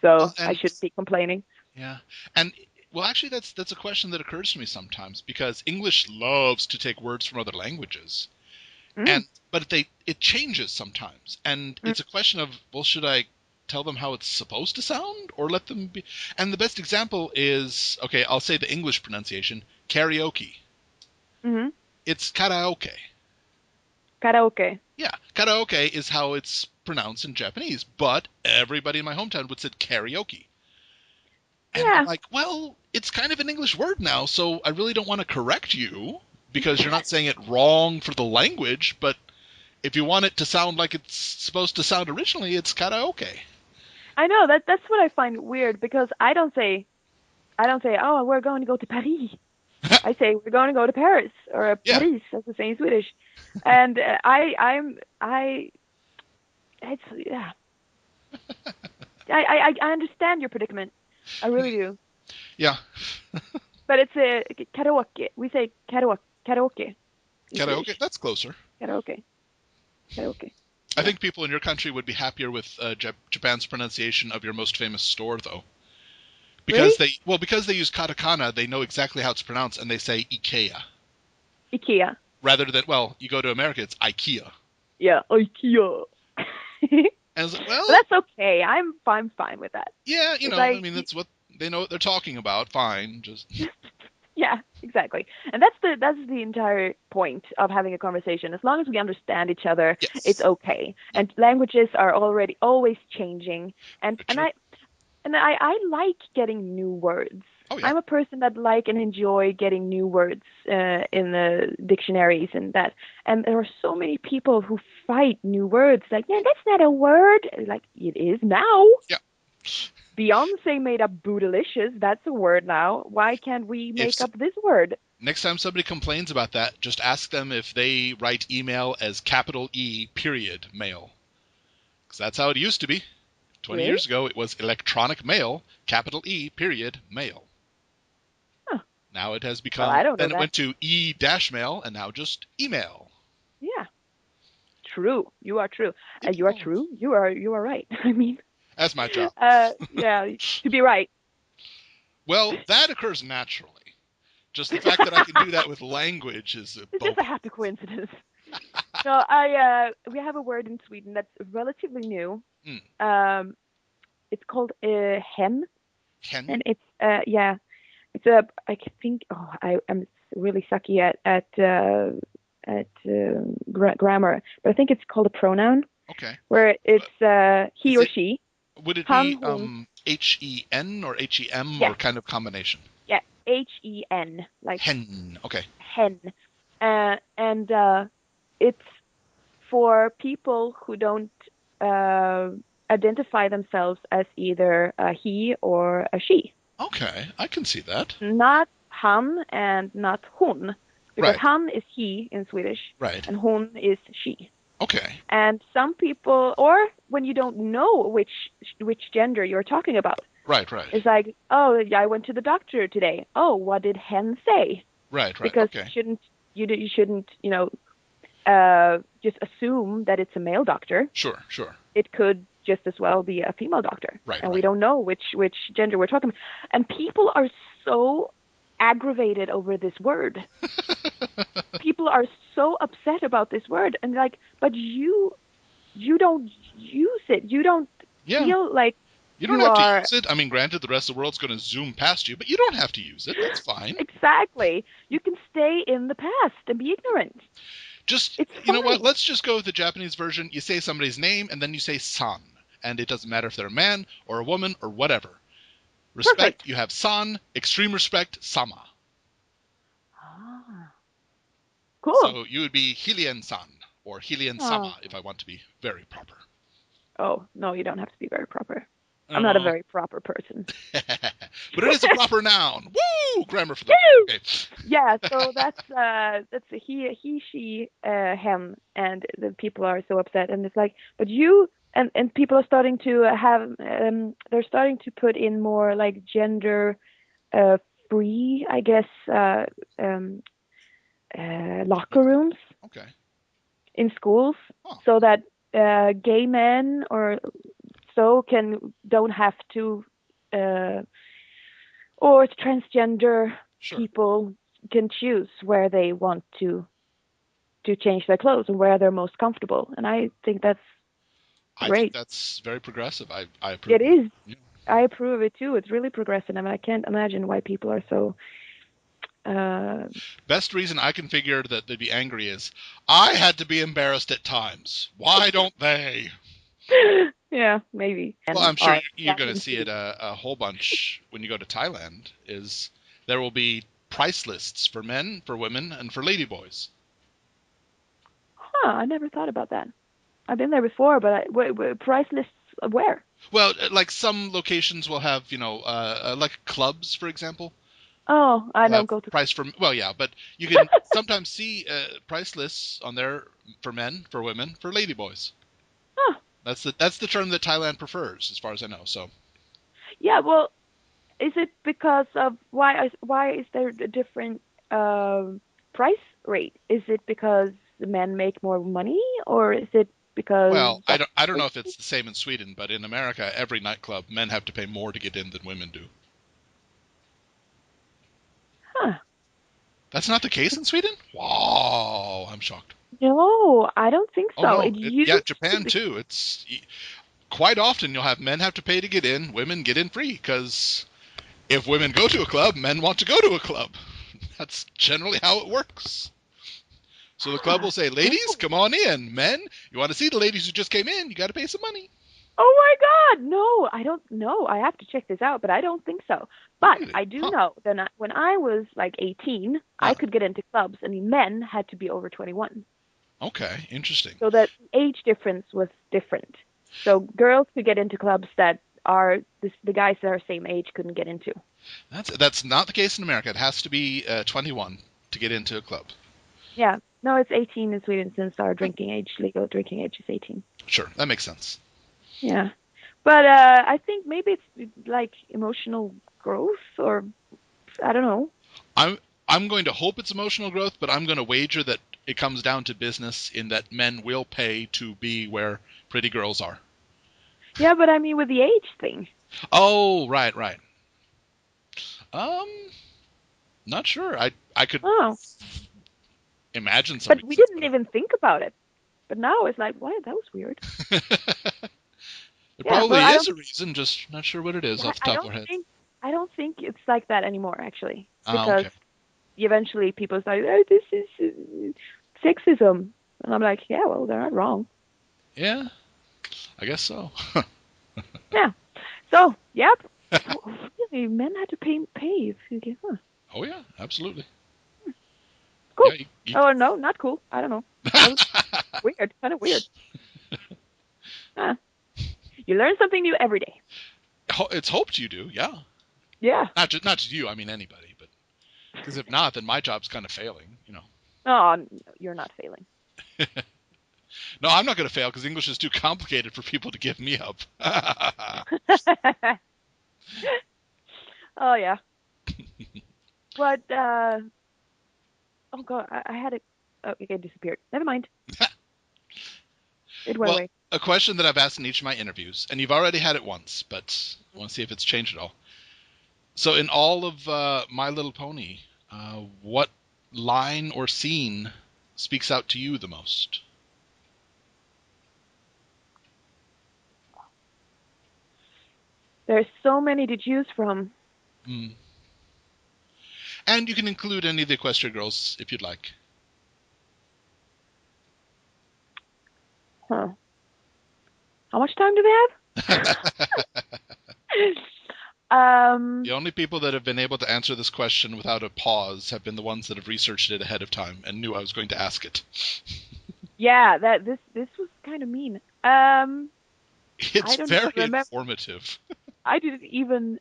So I And shouldn't be complaining. yeah, and well, actually, that's a question that occurs to me sometimes because English loves to take words from other languages, Mm, and but it changes sometimes, and mm, it's a question of, well, should I tell them how it's supposed to sound or let them be? And the best example is, okay, I'll say the English pronunciation, karaoke. mm. It's karaoke. Karaoke. Yeah, karaoke is how it's pronounced in Japanese, but everybody in my hometown would say karaoke. And I'm Yeah. like, well, it's kind of an English word now, so I really don't want to correct you because you're not saying it wrong for the language, but if you want it to sound like it's supposed to sound originally, it's karaoke. I know that's what I find weird because I don't say, oh, we're going to go to Paris. I say we're going to go to Paris or Yeah, Paris, as they say in Swedish. And I it's yeah. I understand your predicament. I really do. yeah, But it's a karaoke. We say karaoke in karaoke, Swedish. that's closer. Karaoke. Karaoke. I Yeah. think people in your country would be happier with Japan's pronunciation of your most famous store, though. Really? Because they use katakana, they know exactly how it's pronounced, and they say IKEA. IKEA. Rather than, well, you go to America, it's IKEA. Yeah, IKEA. And I was like, But well, that's okay. I'm fine with that. yeah, It's I like mean, that's what they know what they're talking about. Fine, just yeah, exactly. And that's the entire point of having a conversation. As long as we understand each other, it's yes. okay. Yeah, And languages are already always changing. And very and true. I like getting new words. Oh yeah, I'm a person that like and enjoy getting new words in the dictionaries and that. And there are so many people who fight new words. Like, yeah, that's not a word. Like, it is now. yeah. Beyonce made up bootylicious. That's a word now. Why can't we If make s up this word? Next time somebody complains about that, just ask them if they write email as capital E period mail, because that's how it used to be. 20 Really? years ago, it was electronic mail, capital E period mail. Huh. Now it has Well, I become. don't know Then it that. went to E dash mail, and now just email. Yeah, true. You are true. It You are evolves. true. You are right. I mean, That's my job. yeah, to be right. Well, that occurs naturally. Just the fact that I can do that with language is a It's just a bonus. happy coincidence. No, I we have a word in Sweden that's relatively new. Mm. Um, it's called hen, Hen? and it's yeah, it's a I think I'm really sucky at grammar, but I think it's called a pronoun. Okay. where it's he Is or it? she. Would it Han, be hun. HEN or HEM Yeah, or kind of combination? yeah. HEN, like Hen. Okay. hen. And it's for people who don't uh, identify themselves as either a he or a she. Okay. I can see that. Not han and not hon, because Right. han is he in Swedish Right. and hon is she. Okay. And some people, or when you don't know which gender you're talking about, Right. Right. it's like, oh, yeah, I went to the doctor today. Oh, what did hen say? Right. Right. Because Okay. you shouldn't just assume that it's a male doctor. Sure. Sure. It could just as well be a female doctor, Right. and we Right. don't know which gender we're talking about. And people are so aggravated over this word. People are so upset about this word, and like, but you don't use it. You don't Yeah. feel like You don't you have to are use it. I mean, granted, the rest of the world's going to zoom past you, but you don't have to use it. That's fine. exactly. You can stay in the past and be ignorant. Just, It's you know what? fine. Let's just go with the Japanese version. You say somebody's name and then you say san. And it doesn't matter if they're a man or a woman or whatever. Respect, Perfect. you have san. Extreme respect, sama. Ah, cool. So you would be Hilien-san or Oh. Hilien-sama if I want to be very proper. Oh, no, you don't have to be very proper. I'm not a Oh. very proper person. But it is a proper noun. Woo! Grammar for the Woo! okay. Yeah, so that's a he, she, him, and the people are so upset, and it's like, but you and people are starting to have they're starting to put in more like gender uh free, I guess, um locker rooms Okay. in schools, Huh. so that gay men or so don't have to uh or transgender Sure. people can choose where they want to change their clothes and where they're most comfortable. And I think that's I think great. that's very progressive. I It approve of it. is. Yeah. I approve of it too. It's really progressive. I mean, I can't imagine why people are so. Uh, Best reason I can figure that they'd be angry is I had to be embarrassed at times. Why don't they? yeah, maybe. Well, And I'm sure are you're going to cabin see it fever. a whole bunch when you go to Thailand. Is there will be price lists for men, for women, and for ladyboys. Huh? I never thought about that. I've been there before, but price lists of where? Well, like some locations will have, like clubs, for example. Oh, I Will have don't go to. price for well, yeah, but you can sometimes see price lists on there for men, for women, for ladyboys. Huh. That's the term that Thailand prefers, as far as I know. So Yeah. Well, is it because of why is there a different price rate? Is it because the men make more money, or is it because well, I of don't know if it's the same in Sweden, but in America, every nightclub men have to pay more to get in than women do. huh? That's not the case in Sweden? Wow, I'm shocked. No, I don't think Oh so. no, It yeah, used to Japan be. too. It's quite often you'll have men have to pay to get in, women get in free because if women go to a club, men want to go to a club. That's generally how it works. So the club will Huh, say, "Ladies, really? come on in. Men, you want to see the ladies who just came in? You got to pay some money." Oh my God! No, I don't know. I have to check this out, but I don't think so. But Really? I do Huh? know that when I was like 18, I Yeah. could get into clubs, and men had to be over 21. Okay. Interesting. So that age difference was different. So girls could get into clubs that are the guys that are same age couldn't get into. That's not the case in America. It has to be 21 to get into a club. Yeah, no, it's 18 in Sweden since our Hmm. legal drinking age is 18. Sure, that makes sense. Yeah, but I think maybe it's like emotional growth, or I don't know. I'm I'm going to hope it's emotional growth, but I'm going to wager that it comes down to business in that men will pay to be where pretty girls are. Yeah, but I mean with the age thing. Oh, right, right. Um, not sure. I could Oh, imagine some but we reasons, didn't but even think about it. But now it's like, what? That was weird. there Yeah, but probably I is don't. a reason, just not sure what it is Yeah, off the top of our heads. I don't think it's like that anymore, actually, Ah, because okay. eventually people's like, oh, this is sexism, and I'm like, yeah, well, they're not wrong. Yeah, I guess so. Yeah. So, yep. So really, men had to pay. If you get, huh. Oh yeah, absolutely. Yeah, Cool. Oh no, not cool. I don't know. That was weird. Kind of weird. Huh. You learn something new every day. it's hoped you do. Yeah, Yeah. not just you. I mean anybody, but because if not, then my job's kind of failing. Oh, no, you're not failing. No, I'm not going to fail because English is too complicated for people to give me up. Oh yeah. But oh god, I had it. Oh, it disappeared. Never mind. It went Well, away. a question that I've asked in each of my interviews, and you've already had it once, but I want to see if it's changed at all. So, in all of My Little Pony, what line or scene speaks out to you the most? There's so many to choose from. Hmm. And you can include any of the Equestria Girls if you'd like. Huh. How much time do they have? The only people that have been able to answer this question without a pause have been the ones that have researched it ahead of time and knew I was going to ask it. Yeah, this was kind of mean. It's I don't very even remember. informative. I didn't even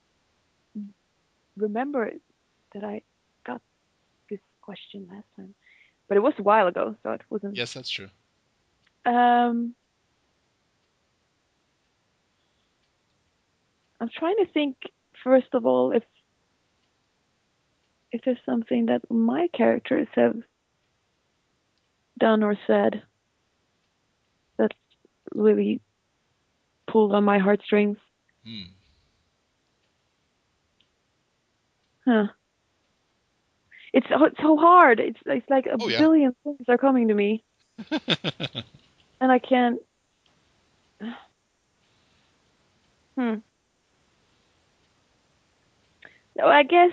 remember that I got this question last time, but it was a while ago, so it wasn't. Yes, that's true. Um, I'm trying to think first of all if there's something that my characters have done or said that's really pulled on my heartstrings. Hmm. Huh. It's so hard. It's like a Oh, yeah. billion things are coming to me, and I can't. Hmm. No, I guess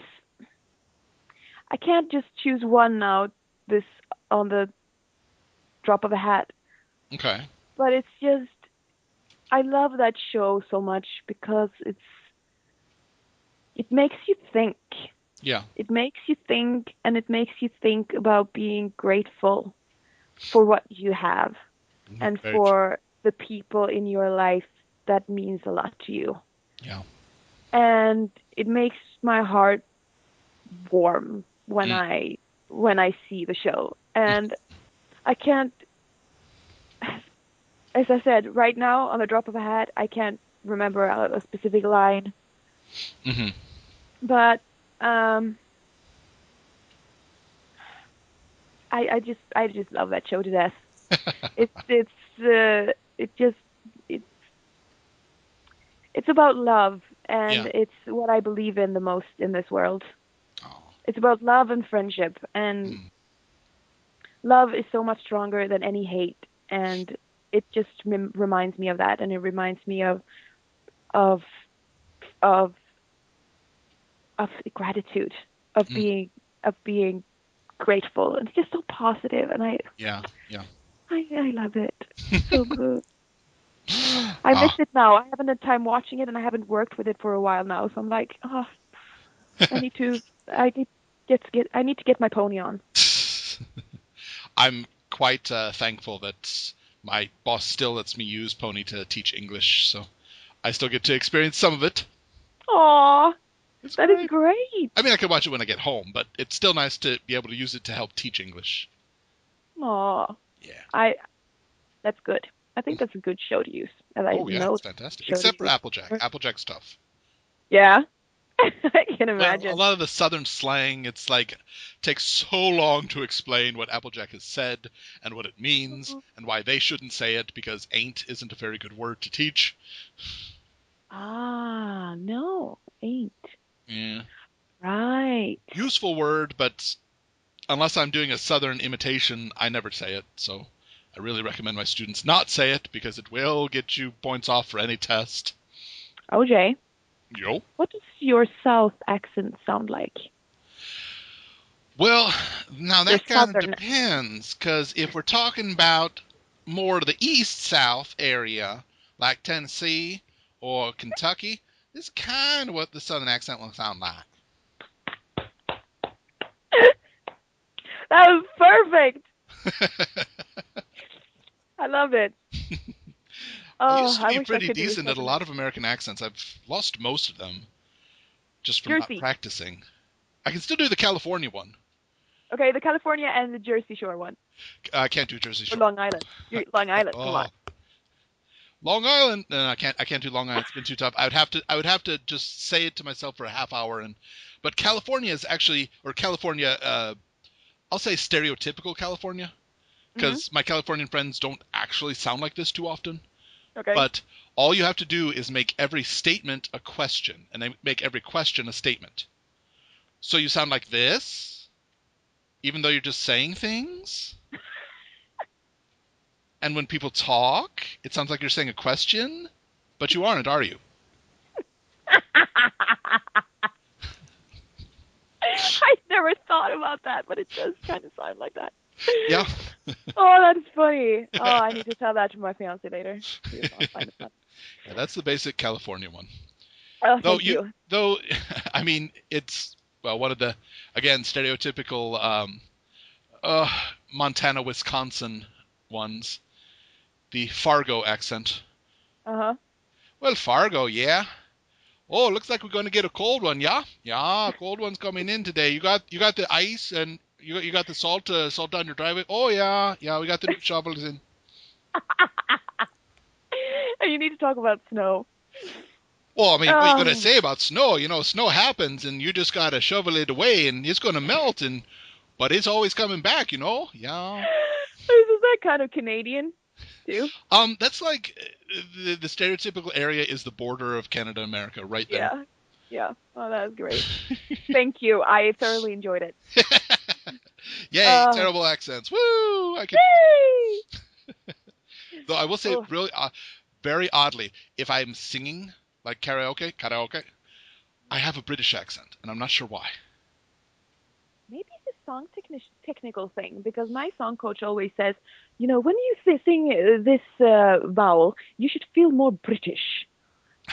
I can't just choose one now. This on the drop of a hat, Okay. but it's just I love that show so much because it makes you think. Yeah. It makes you think, and it makes you think about being grateful for what you have and Very true. for the people in your life that means a lot to you. Yeah. And it makes my heart warm Mm. when I see the show. And I can't, as I said, right now on the drop of a hat, I can't remember a specific line, Mm-hmm. but I just love that show to death. It just it it's about love, and Yeah. it's what I believe in the most in this world. Oh. It's about love and friendship, and Mm. love is so much stronger than any hate, and it just reminds me of that, and it reminds me of of of gratitude, of Mm. being grateful, and it's just so positive, and Yeah. Yeah. I love it. It's so good. I miss Ah. it now. I haven't had time watching it, and I haven't worked with it for a while now. So I'm like, oh, I need to, I need I need to get my pony on. I'm quite thankful that my boss still lets me use Pony to teach English, so I still get to experience some of it. Aw, It's that is great. great. I mean, I can watch it when I get home, but it's still nice to be able to use it to help teach English. Aw, Yeah. I that's good. I think that's a good show to use. And I Oh, yeah, know it's it's a fantastic. show to Except for use. Applejack. Applejack's tough. Yeah, I can Well, a imagine. lot of the southern slang, it's like takes so long to explain what Applejack has said and what it means and why they shouldn't say it because ain't isn't a very good word to teach. Ah, no, ain't. Yeah. Right. Useful word, but unless I'm doing a southern imitation, I never say it. So I really recommend my students not say it because it will get you points off for any test. OJ, Yo. what does your South accent sound like? Well, now Your that kind of Southern. depends because if we're talking about more the east-south area, like Tennessee or Kentucky, this is kind of what the southern accent will sound like. That was perfect. I love it. I Oh, used to I be wish I pretty could do a decent at a southern lot of accent. American accents. I've lost most of them just from not Jersey. practicing. I can still do the California one. Okay, the California and the Jersey Shore one. I can't do Jersey Or Shore. Long Island. Long Island, come on. Oh, Long Island. No, I can't. I can't do Long Island. It's been too tough. I would have to. I would have to just say it to myself for a half hour. But California is actually, or California. I'll say stereotypical California, Hmm. because my Californian friends don't actually sound like this too often. Okay. But all you have to do is make every statement a question, and they make every question a statement. So you sound like this, even though you're just saying things. And when people talk, it sounds like you're saying a question, but you aren't, are you? I never thought about that, but it does kind of sound like that. Yeah. Oh, that's funny. Oh, I need to tell that to my fiance later. He will not find it funny. Yeah, that's the basic California one. Oh, thank you. Though, I mean, it's, well, one of the, again, stereotypical Montana, Wisconsin ones. The Fargo accent. Uh-huh. Well, Fargo, yeah. Oh, looks like we're going to get a cold one, yeah? Yeah, cold one's coming in today. You got the ice and you got the salt on your driveway. Oh yeah, we got the new shovels in. And you need to talk about snow. Well, I mean, what are you going to Oh, say about snow? You know, snow happens and you just got to shovel it away and it's going to melt but it's always coming back, you know? Yeah. is that kind of Canadian too? That's like the stereotypical area is the border of Canada and America right there. Yeah. Yeah. Oh, that was great. Thank you. I thoroughly enjoyed it. Yay, Uh, terrible accents. Woo! I could. yay! Though I will say, Oh, really, very oddly, if I'm singing like karaoke, I have a British accent, and I'm not sure why. maybe it's a song technical thing because my song coach always says, when you sing this vowel, you should feel more British.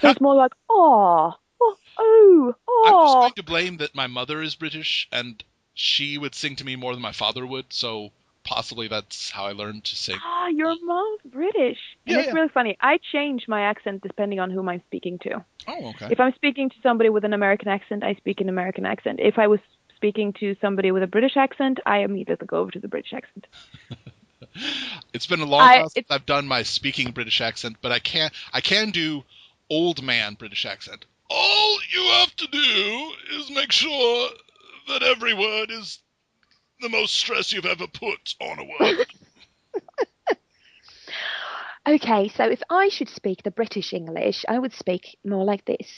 So it's more like, I'm just oh. going to blame that my mother is British, and she would sing to me more than my father would, so possibly that's how I learned to sing. Ah, your mom's British. And Yeah, it's yeah. really funny. I change my accent depending on whom I'm speaking to. Oh, okay. If I'm speaking to somebody with an American accent, I speak an American accent. If I was speaking to somebody with a British accent, I immediately go over to the British accent. It's been a long I while since it's I've done my speaking British accent, but I can do old man British accent. All you have to do is make sure that every word is the most stress you've ever put on a word. Okay, so if I should speak the British English, I would speak more like this.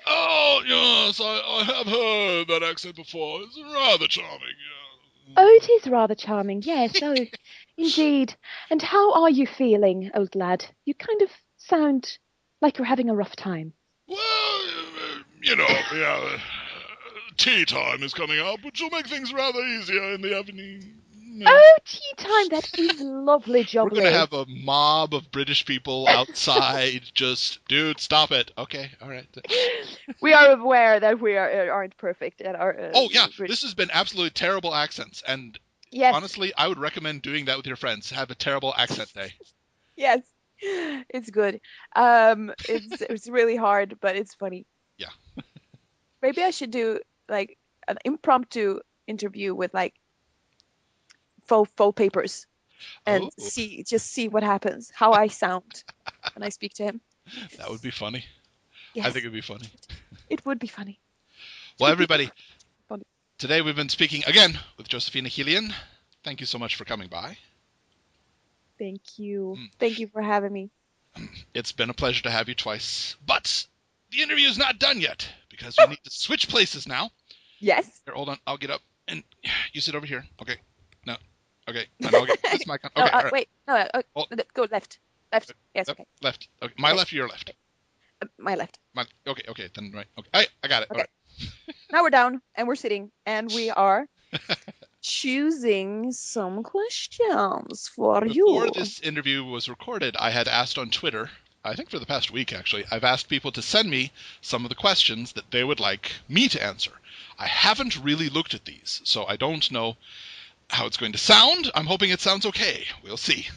Oh, yes, I have heard that accent before. It's rather charming, yeah. Oh, it is rather charming, yes. Oh, indeed. And how are you feeling, old lad? You kind of sound like you're having a rough time. Well, yeah, tea time is coming up, which will make things rather easier in the evening. Yeah. Oh, tea time. That is lovely, We're going to jubbly. have a mob of British people outside just, dude, stop it. Okay, all right. We are aware that we aren't perfect at our Oh, yeah, British. this has been absolutely terrible accents. And Yes, honestly, I would recommend doing that with your friends. Have a terrible accent day. yes, it's good. It's really hard, but it's funny. Yeah. Maybe I should do like an impromptu interview with like faux papers and Oh, see what happens, how I sound when I speak to him. that would be funny. I Yes, think it'd be funny. it would be funny. Well, Two people. everybody, Funny. today we've been speaking again with Josephina Hylen. Thank you so much for coming by. Thank you. Mm. Thank you for having me. It's been a pleasure to have you twice. But the interview is not done yet because we need to switch places now. Yes. Here, hold on. I'll get up and you sit over here. Okay. No. Okay. And I'll get this mic on. No, Okay. All right. wait. No, Oh, go left. Left. Yes. up, Okay. left. Okay. My Okay. left, your left. My left. Okay. Okay. Then right. Okay. I got it. All Okay. Now we're down and we're sitting and we are. right. choosing some questions for Before you. this interview was recorded, I had asked on Twitter, I think for the past week actually, I've asked people to send me some of the questions that they would like me to answer. I haven't really looked at these, so I don't know how it's going to sound. I'm hoping it sounds okay. We'll see.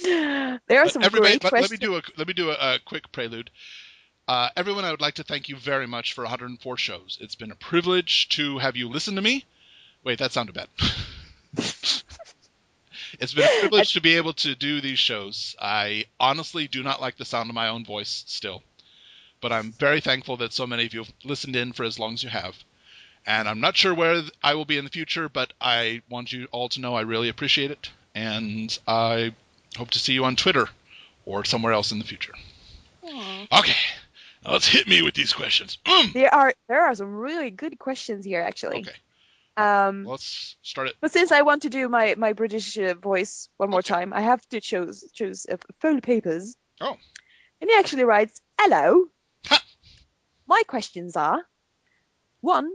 There are But some everybody, great but let me questions. do a quick prelude. Everyone, I would like to thank you very much for 104 shows. It's been a privilege to have you listen to me. Wait, that sounded bad. It's been a privilege to be able to do these shows. I honestly do not like the sound of my own voice still, but I'm very thankful that so many of you have listened in for as long as you have. And I'm not sure where I will be in the future, but I want you all to know I really appreciate it, and I hope to see you on Twitter or somewhere else in the future. Aw. Okay, now let's hit me with these questions. There are some really good questions here, actually. Okay, well, Um, let's start it. but since I want to do my British voice one more Okay. time, I have to choose full papers. Oh, And he actually writes, "Hello. ha! My questions are: one,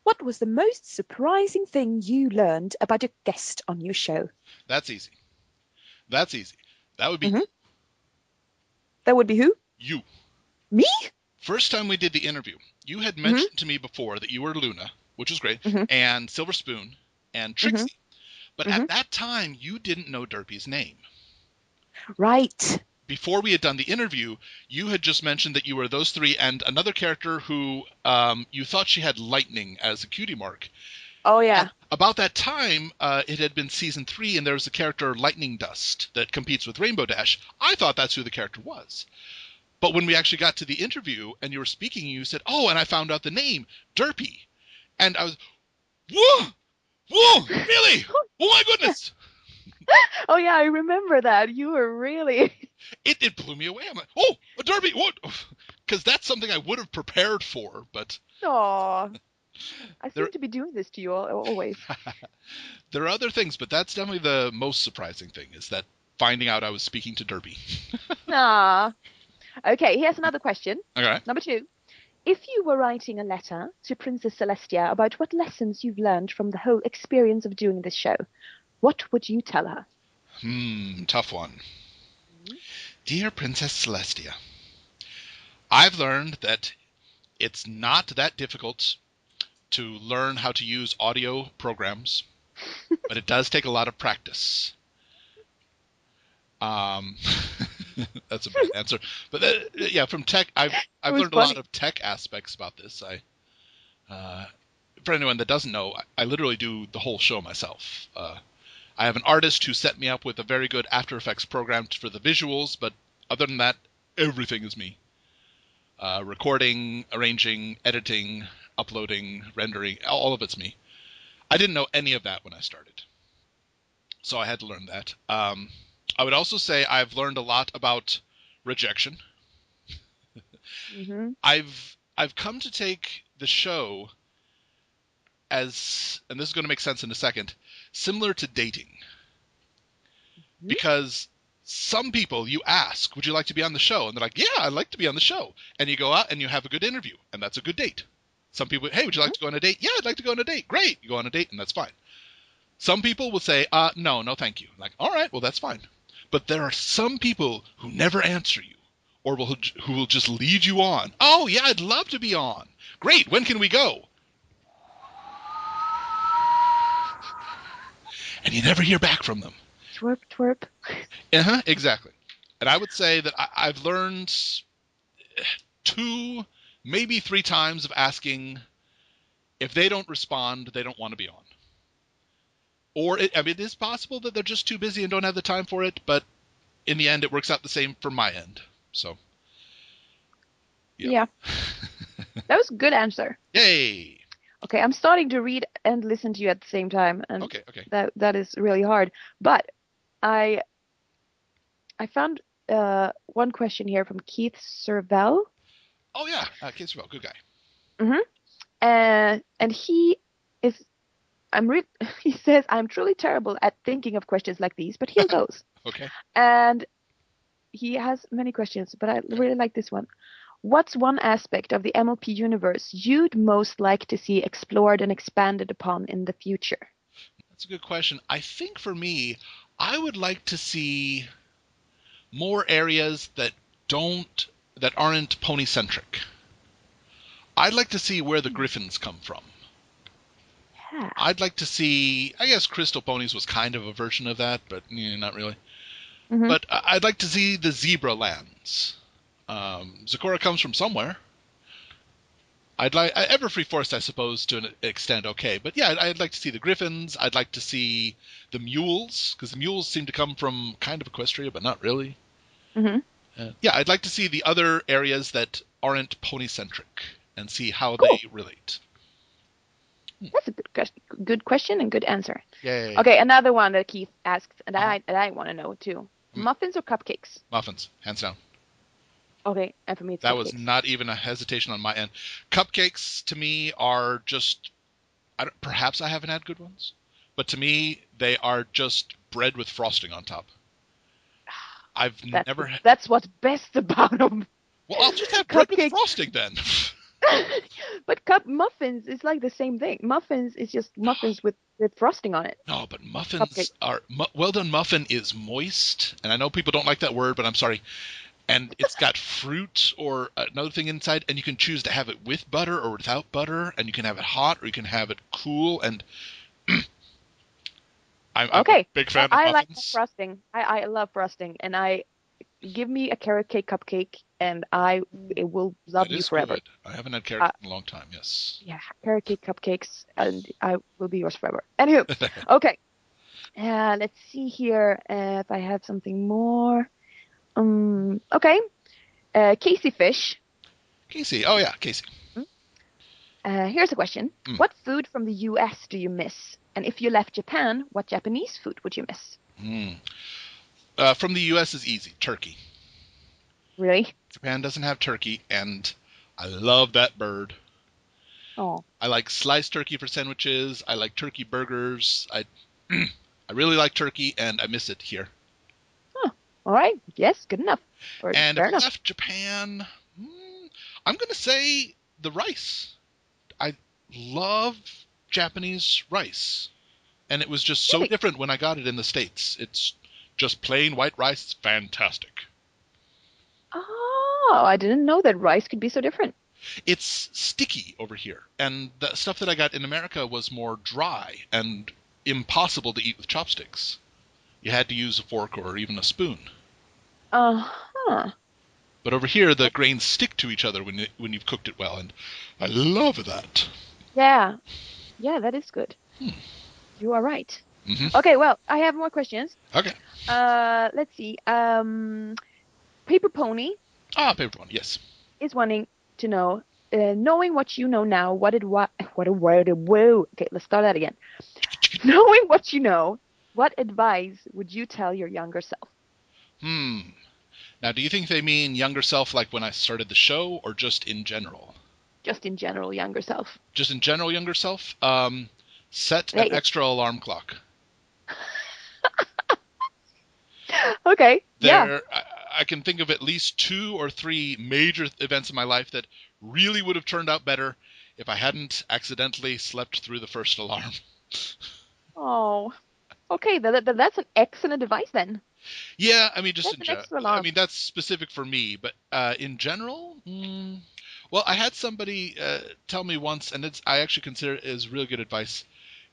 what was the most surprising thing you learned about a guest on your show?" That's easy. That's easy. That would be Hmm. That would be who? you. Me? First time we did the interview, you had Hmm. mentioned to me before that you were Luna, which was great, Hmm. and Silver Spoon, and Hmm. Trixie. But Hmm. at that time, you didn't know Derpy's name. Right. Before we had done the interview, you had just mentioned that you were those three and another character who you thought she had lightning as a cutie mark. Oh And yeah. about that time, it had been season 3, and there was a character, Lightning Dust, that competes with Rainbow Dash. I thought that's who the character was. But when we actually got to the interview and you were speaking, you said, "Oh, and I found out the name, Derpy." And I was, whoa, whoa, really? Oh my goodness. Oh yeah, I remember that. You were really. It blew me away. I'm like, oh, a Derpy, what? Because that's something I would have prepared for, but Aw, I there seem to be doing this to you always. there are other things, but that's definitely the most surprising thing, is that finding out I was speaking to Derpy. Ah. Okay, here's another question. Okay. Number 2. If you were writing a letter to Princess Celestia about what lessons you've learned from the whole experience of doing this show, what would you tell her? Tough one. Dear Princess Celestia, I've learned that it's not that difficult to learn how to use audio programs, but it does take a lot of practice. Um, that's a bad answer, but yeah, from tech, It I've was learned a lot funny. of tech aspects about this. For anyone that doesn't know, I literally do the whole show myself. I have an artist who set me up with a very good After Effects program for the visuals, but other than that, everything is me. Recording, arranging, editing, uploading, rendering, all of it's me. I didn't know any of that when I started, so I had to learn that. I would also say I've learned a lot about rejection. Hmm. I've come to take the show as, and this is going to make sense in a second, similar to dating, because some people you ask, "Would you like to be on the show?" and they're like, "Yeah, I'd like to be on the show," and you go out and you have a good interview, and that's a good date. Some people, "Hey, would you like to go on a date?" "Yeah, I'd like to go on a date." Great, you go on a date, and that's fine. Some people will say, "No, no, thank you." Like, all right, well, that's fine. But there are some people who never answer you, or who will just lead you on. "Oh yeah, I'd love to be on." "Great, when can we go?" And you never hear back from them. Twerp, twerp. Exactly. And I would say that I've learned 2, maybe 3 times of asking, if they don't respond, they don't want to be on. Or I mean, it is possible that they're just too busy and don't have the time for it, but in the end, it works out the same from my end. So, yeah. Yeah, that was a good answer. Yay! Okay, I'm starting to read and listen to you at the same time, and Okay, okay. that is really hard. But I I found one question here from Keith Servel. Oh, yeah. Case well, good guy. Hmm. And he is he says, "I'm truly terrible at thinking of questions like these, but here goes." Okay. And he has many questions, but I Okay. really like this one. What's one aspect of the MLP universe you'd most like to see explored and expanded upon in the future? That's a good question. I think for me, I would like to see more areas that aren't pony centric. I'd like to see where the griffins come from. Yeah. I'd like to see. I guess Crystal Ponies was kind of a version of that, but not really. Mm-hmm. But I'd like to see the zebra lands. Zecora comes from somewhere. I'd like Everfree Forest, I suppose, to an extent, okay. But yeah, I'd like to see the griffins. I'd like to see the mules, because the mules seem to come from kind of Equestria, but not really. Mm-hmm. Yeah, I'd like to see the other areas that aren't pony-centric and see how Cool. they relate. That's a good question and good answer. Yay. Okay, another one that Keith asked, and Uh-huh. I want to know too. Mm. Muffins or cupcakes? Muffins, hands down. Okay, and for me it's That was cupcakes. not even a hesitation on my end. Cupcakes, to me, are just... perhaps I haven't had good ones, but to me, they are just bread with frosting on top. I've never... That's what's best about them. Well, I'll just have bread with Cupcakes. frosting then. But muffins is like the same thing. Muffins is just muffins with frosting on it. No, but Cupcake. muffins are... well done muffin is moist, and I know people don't like that word, but I'm sorry. And it's got fruit or another thing inside, and you can choose to have it with butter or without butter, and you can have it hot or you can have it cool, and I'm a Okay. big fan of I like muffins. frosting. I love frosting, and I give me a carrot cake cupcake, and it will love That you is forever. good. I haven't had carrot Uh, cake in a long time, yes. yeah, carrot cake cupcakes, and I will be yours forever. Anywho, okay. Let's see here if I have something more. Okay. Casey Fish. Casey, oh yeah, Casey. Here's a question. Mm. What food from the US do you miss? And if you left Japan, what Japanese food would you miss? Mm. From the U.S. is easy, turkey. Really? Japan doesn't have turkey, and I love that bird. Oh, I like sliced turkey for sandwiches. I like turkey burgers. I really like turkey, and I miss it here. huh. All right. Yes, good enough. Or And if fair I enough. left Japan, I'm going to say the rice. I love Japanese rice. And it was just so Really? different when I got it in the States. It's just plain white rice. It's fantastic. Oh, I didn't know that rice could be so different. It's sticky over here. And the stuff that I got in America was more dry and impossible to eat with chopsticks. You had to use a fork or even a spoon. Uh-huh. But over here, the grains stick to each other when you've cooked it well, and I love that. Yeah. Yeah, that is good. Hmm. You are right. Mm-hmm. Okay, well, I have more questions. Okay. Let's see. Paper Pony Paper one. Yes. is wanting to know, knowing what you know now, what a word, whoa. Okay, let's start that again. Knowing what you know, what advice would you tell your younger self? Now, do you think they mean younger self like when I started the show, or just in general? Just in general, younger self. Just in general, younger self? Set an Hey, extra alarm clock. okay, yeah. I can think of at least 2 or 3 major events in my life that really would have turned out better if I hadn't accidentally slept through the first alarm. Oh, okay. That's an excellent advice then. Yeah, I mean, just That's in an general. extra I alarm. mean, that's specific for me, but in general, well, I had somebody tell me once, and I actually consider it as really good advice.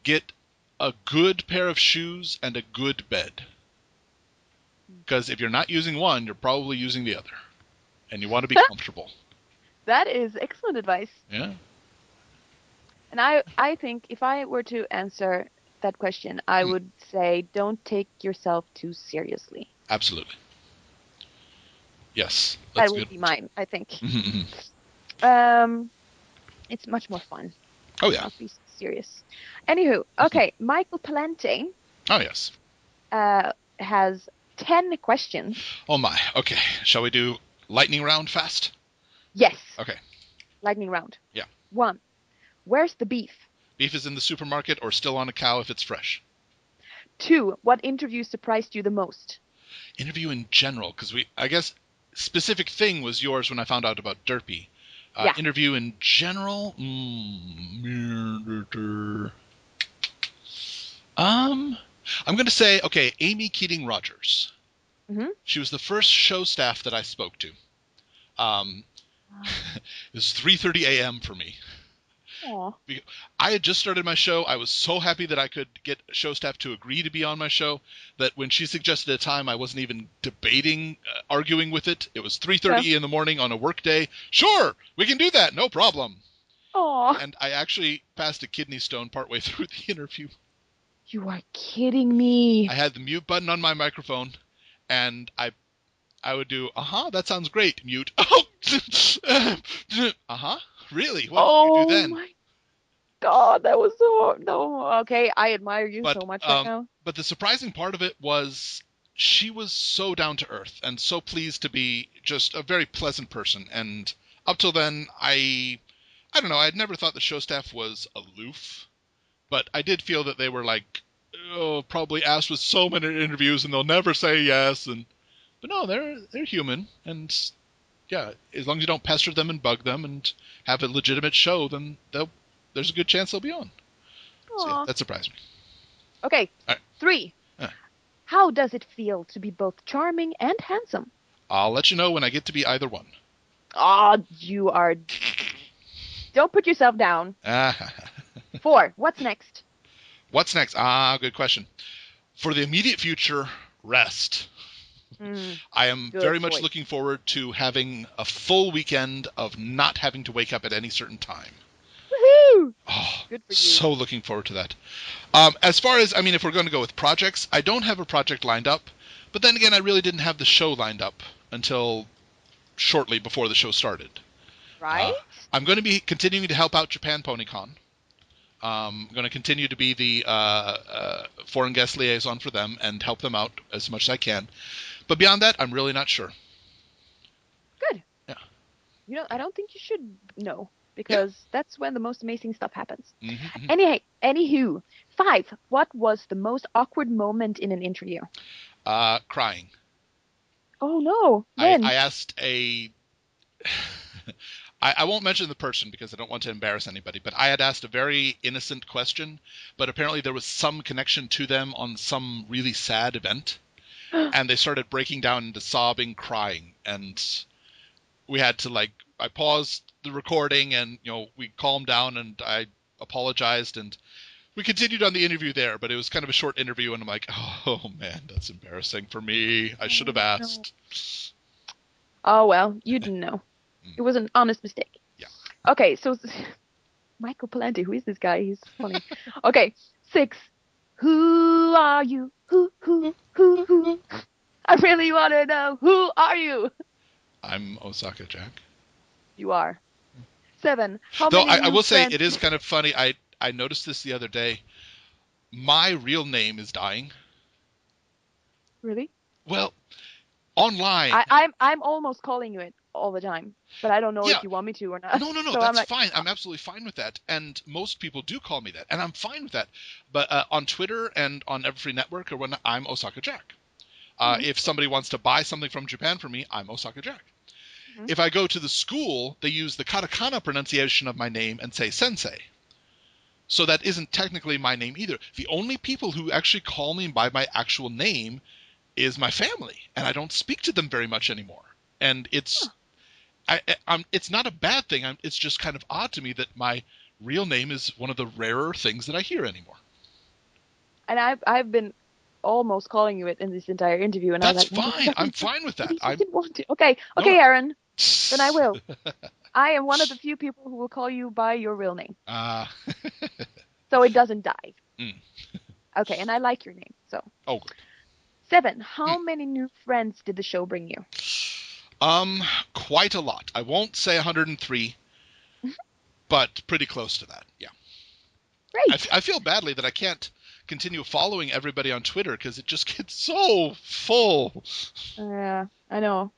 Get a good pair of shoes and a good bed. Because if you're not using one, you're probably using the other. And you want to be comfortable. That is excellent advice. Yeah, And I think if I were to answer that question, I would say don't take yourself too seriously. absolutely. Yes, That that's a would good be one too. mine, I think. Mhm. Um, it's much more fun Oh, to yeah. not be so serious. Anywho, okay, Michael Palente Oh, yes. uh has 10 questions. Oh, my. Okay. Shall we do lightning round fast? Yes, Okay. lightning round. Yeah. 1. Where's the beef? Beef is in the supermarket or still on a cow if it's fresh. 2. What interview surprised you the most? Interview in general, because I guess, specific thing was yours when I found out about Derpy. Yeah. Interview in general? I'm going to say, okay, Amy Keating Rogers. Mm-hmm. She was the first show staff that I spoke to. It was 3:30 a.m. for me. Aw. I had just started my show. I was so happy that I could get show staff to agree to be on my show that when she suggested a time, I wasn't even debating, arguing with it. It was 3:30 in the morning on a work day. Sure, we can do that. No problem. Aw. And I actually passed a kidney stone partway through the interview. You are kidding me. I had the mute button on my microphone, and I would do, that sounds great, mute. Really? What did you do then? My God, that was so no. Okay, I admire you so much right now. But the surprising part of it was she was so down to earth and so pleased to be just a very pleasant person. And up till then, I don't know, I had never thought the show staff was aloof, but I did feel that they were like, probably asked with so many interviews and they'll never say yes. But no, they're human, and yeah, as long as you don't pester them and bug them and have a legitimate show, then there's a good chance they'll be on. So yeah, that surprised me. Okay, All right. 3. How does it feel to be both charming and handsome? I'll let you know when I get to be either one. You are... Don't put yourself down. 4. What's next? What's next? Good question. For the immediate future, rest. I am very much looking forward to having a full weekend of not having to wake up at any certain time. Woohoo! Good for you. So looking forward to that. As far as, if we're going to go with projects, I don't have a project lined up. But then again, I really didn't have the show lined up until shortly before the show started. Right? I'm going to be continuing to help out Japan PonyCon. I'm going to continue to be the foreign guest liaison for them and help them out as much as I can. But beyond that, I'm really not sure. Good. Yeah. I don't think you should know, because that's when the most amazing stuff happens. Mm-hmm. Anywho, 5. What was the most awkward moment in an interview? Crying. Oh, no. When? I asked a... I won't mention the person because I don't want to embarrass anybody, but I had asked a very innocent question, but apparently there was some connection to them on some really sad event, and they started breaking down into sobbing, crying, and we had to, I paused the recording and, we calmed down and I apologized and we continued on the interview there, but it was kind of a short interview and I'm like, oh man, that's embarrassing for me. I should have asked. Oh, well, you didn't know. It was an honest mistake. Yeah. Okay, so Michael Palante, who is this guy? He's funny. Okay, 6. Who are you? Who? I really want to know. Who are you? I'm Osaka Jack. You are. 7. Though I will say it is kind of funny. I noticed this the other day. My real name is dying. Really? Well, online. I'm almost calling you it all the time, but I don't know if you want me to or not. No, so that's fine. I'm absolutely fine with that. And most people do call me that, and I'm fine with that. But on Twitter and on Everfree Network or when I'm Osaka Jack. If somebody wants to buy something from Japan for me, I'm Osaka Jack. If I go to the school, they use the katakana pronunciation of my name and say sensei. So that isn't technically my name either. The only people who actually call me by my actual name is my family, and I don't speak to them very much anymore. And it's it's not a bad thing. It's just kind of odd to me that my real name is one of the rarer things that I hear anymore. And I've been almost calling you it in this entire interview, and that's I was like, fine. I'm fine with that. I didn't want to. Okay, Aaron. Then I will. I am one of the few people who will call you by your real name. So it doesn't die. Okay, and I like your name, so. Oh, good. 7. How many new friends did the show bring you? Quite a lot. I won't say 103, but pretty close to that. Yeah. Great. I feel badly that I can't continue following everybody on Twitter because it just gets so full. Yeah, I know.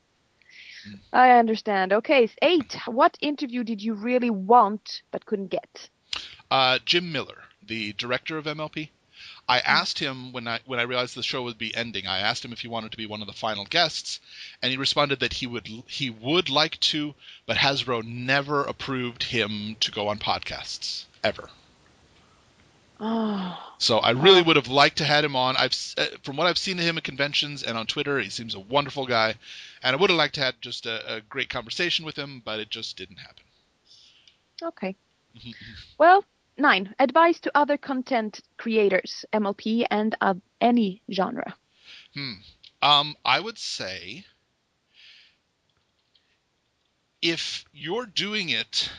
I understand. Okay, 8. What interview did you really want but couldn't get? Jim Miller, the director of MLP. I asked him when I realized the show would be ending. I asked him if he wanted to be one of the final guests, and he responded that he would like to, but Hasbro never approved him to go on podcasts ever. Oh, So I really oh, would have liked to had him on. From what I've seen of him at conventions and on Twitter, he seems a wonderful guy, and I would have liked to had just a great conversation with him, but it just didn't happen. okay. Well, 9. Advice to other content creators, MLP and any genre. Hmm. I would say if you're doing it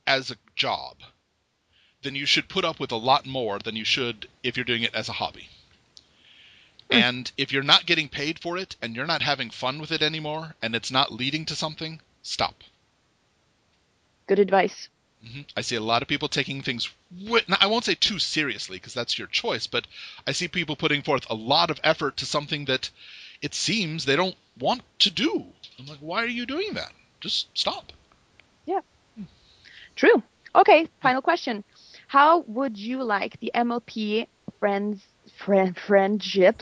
as a job, then you should put up with a lot more than you should if you're doing it as a hobby. Hmm, And if you're not getting paid for it and you're not having fun with it anymore and it's not leading to something, stop. good advice. I see a lot of people taking things, I won't say too seriously because that's your choice, but I see people putting forth a lot of effort to something that it seems they don't want to do. I'm like, why are you doing that? Just stop. Yeah, true. Okay, final question. How would you like the MLP friendship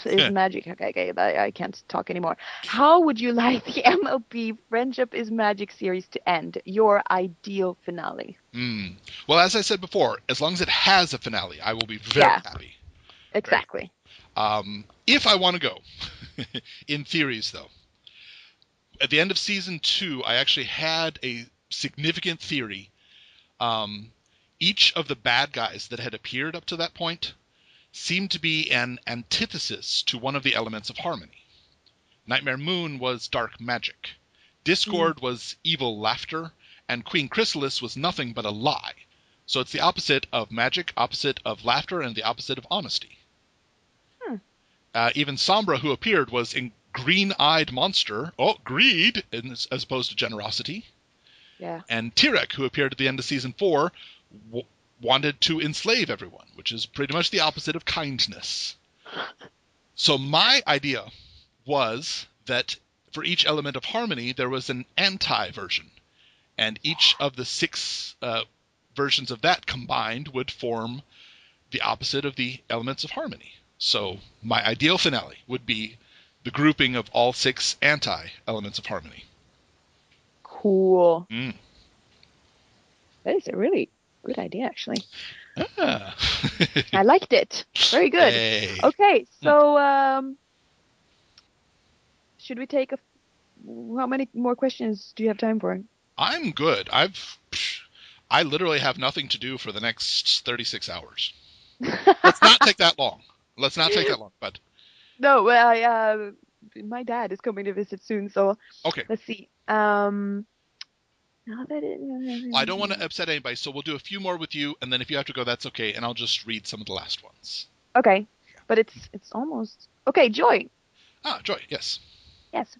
is magic? Okay, I can't talk anymore. How would you like the MLP Friendship is Magic series to end? Your ideal finale. Mm. Well, as I said before, as long as it has a finale, I will be very Yeah, happy. Very exactly. happy. If I want to go, in theories though, at the end of season 2, I actually had a significant theory. Um, each of the bad guys that had appeared up to that point seemed to be an antithesis to one of the elements of harmony. Nightmare Moon was dark magic. Mm. Discord was evil laughter, and Queen Chrysalis was nothing but a lie. So it's the opposite of magic, opposite of laughter, and the opposite of honesty. Hmm. Even Sombra, who appeared, was a green-eyed monster. Oh, greed, as opposed to generosity. Yeah. And Tirek, who appeared at the end of season 4, wanted to enslave everyone, which is pretty much the opposite of kindness. So my idea was that for each element of harmony, there was an anti-version. And each of the 6 versions of that combined would form the opposite of the elements of harmony. So my ideal finale would be the grouping of all 6 anti-elements of harmony. Cool. Mm. That is a really good idea, actually. Ah. I liked it. Very good. Hey. Okay, Mm. so should we take how many more questions do you have time for? I'm good. I literally have nothing to do for the next 36 hours. Let's not take that long. Let's not take that long, but No, well, my dad is coming to visit soon, so okay. let's see. Now that I don't want to upset anybody, so we'll do a few more with you, and then if you have to go, that's okay, and I'll just read some of the last ones. okay, but it's almost okay. Joy, Joy, yes. yes.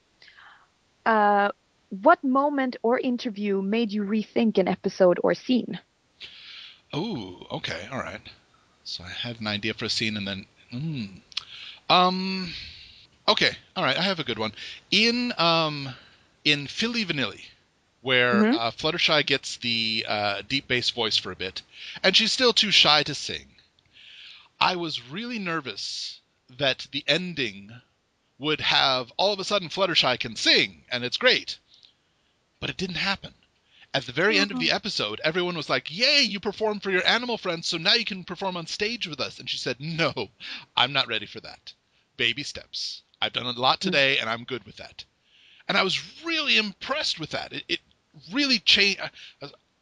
Uh, what moment or interview made you rethink an episode or scene? Oh, okay, all right. So I had an idea for a scene, and then, um, okay, all right. I have a good one. In Philly Vanilli, where Mm-hmm. Fluttershy gets the deep bass voice for a bit, and she's still too shy to sing. I was really nervous that the ending would have all of a sudden Fluttershy can sing, and it's great. But it didn't happen. At the very end of the Oh. episode, everyone was like, "Yay, you performed for your animal friends, so now you can perform on stage with us." And she said, "No, I'm not ready for that. Baby steps. I've done a lot Mm. today, and I'm good with that." And I was really impressed with that. It really changed.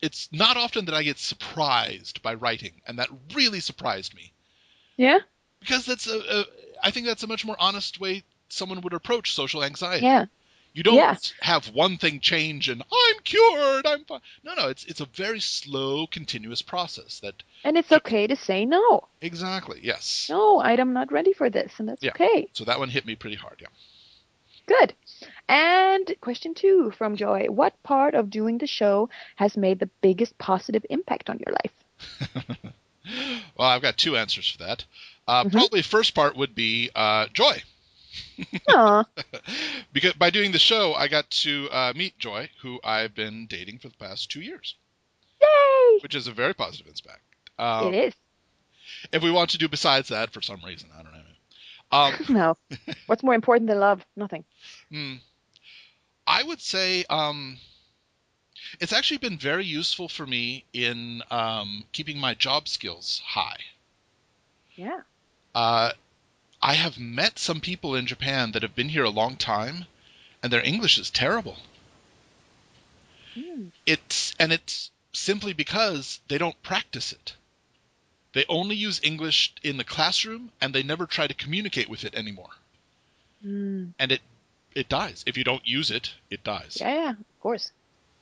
It's not often that I get surprised by writing, and that really surprised me Yeah, because I think that's a much more honest way someone would approach social anxiety. yeah, You don't yeah. have one thing change and I'm cured, I'm fine. No, it's a very slow, continuous process that And it's just okay to say no. exactly, yes. No, I'm not ready for this, and that's Yeah. okay. So that one hit me pretty hard, yeah. Good. And question 2 from Joy. What part of doing the show has made the biggest positive impact on your life? Well, I've got 2 answers for that. Mm-hmm. Probably first part would be Joy. Aw, Because by doing the show, I got to meet Joy, who I've been dating for the past 2 years, yay! which is a very positive impact. It Um, is. if we want to do besides that for some reason, I don't know. No. What's more important than love? Nothing. Hmm, I would say It's actually been very useful for me in keeping my job skills high. Yeah. Uh, I have met some people in Japan that have been here a long time, and their English is terrible. Mm. It's simply because they don't practice it. They only use English in the classroom, and they never try to communicate with it anymore. Mm. And it dies. If you don't use it, it dies. Yeah, yeah, of course.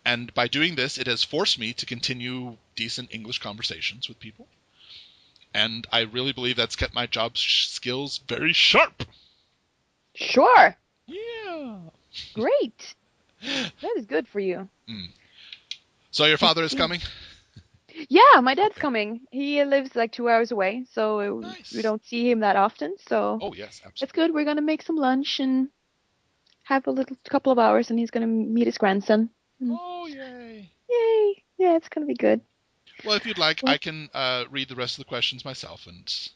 And by doing this, it has forced me to continue decent English conversations with people. And I really believe that's kept my job skills very sharp. Sure. Yeah. Great. That is good for you. Mm. So your father is Yeah. coming? Yeah, my dad's Okay. coming. He lives like 2 hours away, so we Nice. don't see him that often. So Oh, yes, it's absolutely. good. We're gonna make some lunch and have a little couple of hours, and he's gonna meet his grandson. Mm. Oh, yay. Yay! Yeah, it's gonna be good. Well, if you'd like, Well, I can read the rest of the questions myself, and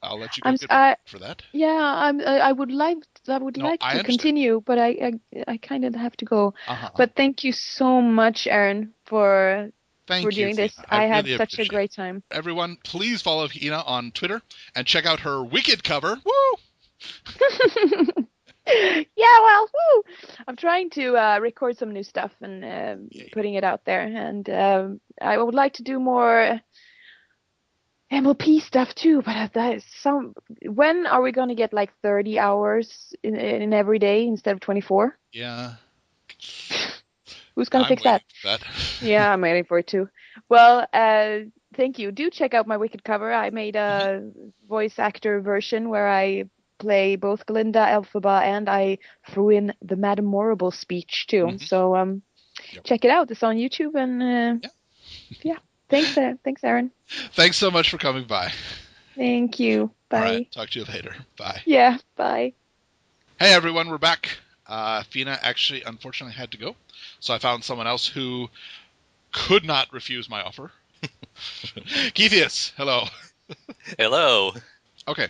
I'll let you go I'm. get ready for that. Yeah, I would like. I would No, like I to understand. continue, but I kind of have to go. Uh-huh. But thank you so much, Aaron, for Thank you, doing Fina. this. I I had really such a appreciate it. great time. Everyone, please follow Fina on Twitter and check out her Wicked cover. Woo! Yeah, well, woo! I'm trying to record some new stuff and Yay. putting it out there, and I would like to do more MLP stuff too. But that is some. When are we gonna get like 30 hours in every day instead of 24? Yeah, Who's gonna I'm fix that? waiting for that. Yeah, I'm waiting for it too. Well, thank you. Do check out my Wicked cover. I made Mhm. a voice actor version where I play both Glinda, Elphaba, and I threw in the Madame Morrible speech too. Mhm. So Yep. check it out. It's on YouTube and Yeah. yeah. Thanks, Aaron. Thanks so much for coming by. Thank you. All right. Bye. Talk to you later. Bye. Yeah, bye. Hey, everyone. We're back. Fina actually, unfortunately, had to go. So I found someone else who could not refuse my offer. Keithius, hello. Hello. Okay.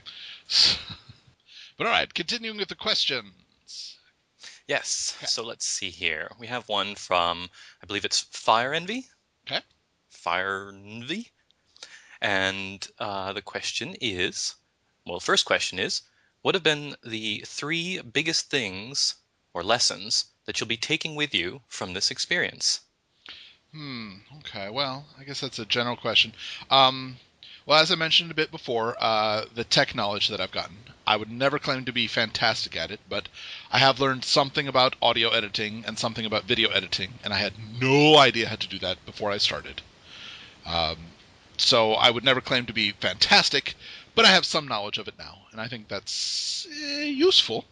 But all right, continuing with the questions. Yes, Okay. so let's see here. We have one from, I believe it's Fire Envy? Okay. Fire Envy? And the question is, well, the first question is, what have been the three biggest things or lessons that you'll be taking with you from this experience? Okay. Well, I guess that's a general question. Um, well, as I mentioned a bit before, the tech knowledge that I've gotten, I would never claim to be fantastic at it, but I have learned something about audio editing and something about video editing, and I had no idea how to do that before I started. Um, so I would never claim to be fantastic, but I have some knowledge of it now, and I think that's useful.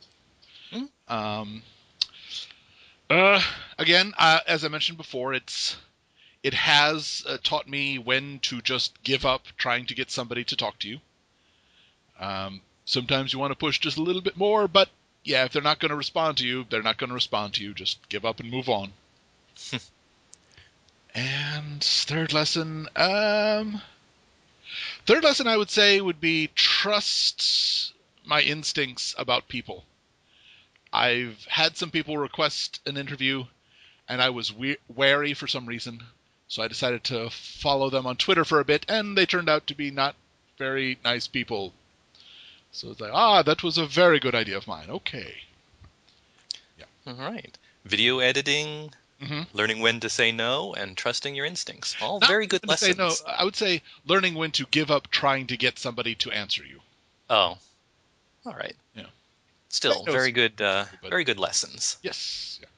Hmm? Um, uh, again, as I mentioned before, it has taught me when to just give up trying to get somebody to talk to you. Sometimes you want to push just a little bit more, but yeah, if they're not going to respond to you, they're not going to respond to you. Just give up and move on. And third lesson I would say would be trust my instincts about people. I've had some people request an interview, and I was wary for some reason. So I decided to follow them on Twitter for a bit, and they turned out to be not very nice people. So it's like, that was a very good idea of mine. Okay. Yeah. All right. Video editing, hmm learning when to say no, and trusting your instincts. All Not very really good when to say no. lessons. I would say learning when to give up trying to get somebody to answer you. Oh, all right. Yeah. Say Still, no is true, but very good lessons. yes. Yeah.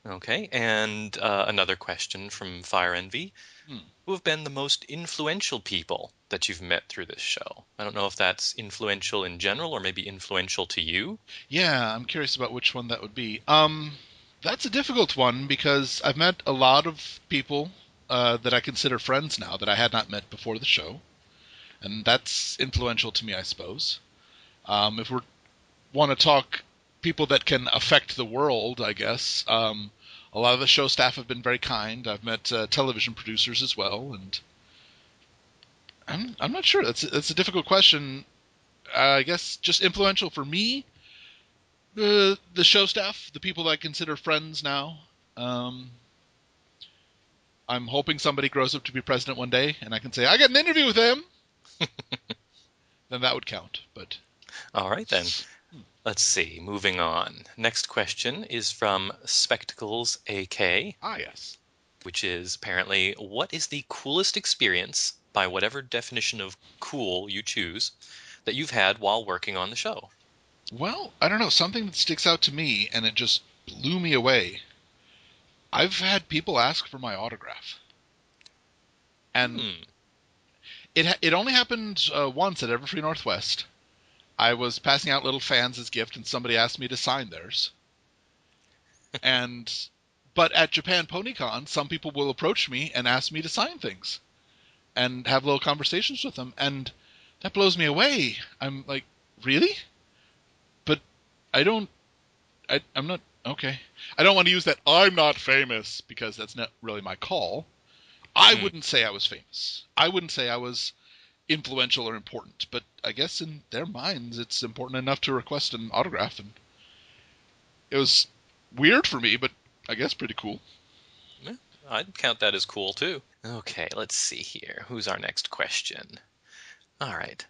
Okay, and another question from Fire Envy. Hmm. Who have been the most influential people that you've met through this show? I don't know if that's influential in general or maybe influential to you. Yeah, I'm curious about which one that would be. That's a difficult one because I've met a lot of people that I consider friends now that I had not met before the show, and that's influential to me, I suppose. If we want to talk people that can affect the world, I guess a lot of the show staff have been very kind. I've met television producers as well, and I'm not sure. That's a difficult question. I guess just influential for me, the show staff, the people that I consider friends now. Um, I'm hoping somebody grows up to be president one day, and I can say, I got an interview with him. Then that would count. But All right, then. Let's see. Moving on. Next question is from Spectacles AK, yes. which is apparently, what is the coolest experience, by whatever definition of cool you choose, that you've had while working on the show? Well, I don't know. Something that sticks out to me, and it just blew me away. I've had people ask for my autograph. And it only happened once at Everfree Northwest. I was passing out little fans as gift, and somebody asked me to sign theirs. But at Japan PonyCon, some people will approach me and ask me to sign things, and have little conversations with them, and that blows me away. I'm like, really? But I'm not okay. I don't want to use that I'm not famous, because that's not really my call. I wouldn't say I was famous. I wouldn't say I was influential or important, but I guess in their minds it's important enough to request an autograph, and it was weird for me, but I guess pretty cool. Yeah, I'd count that as cool too. Okay, let's see here. Who's our next question? All right.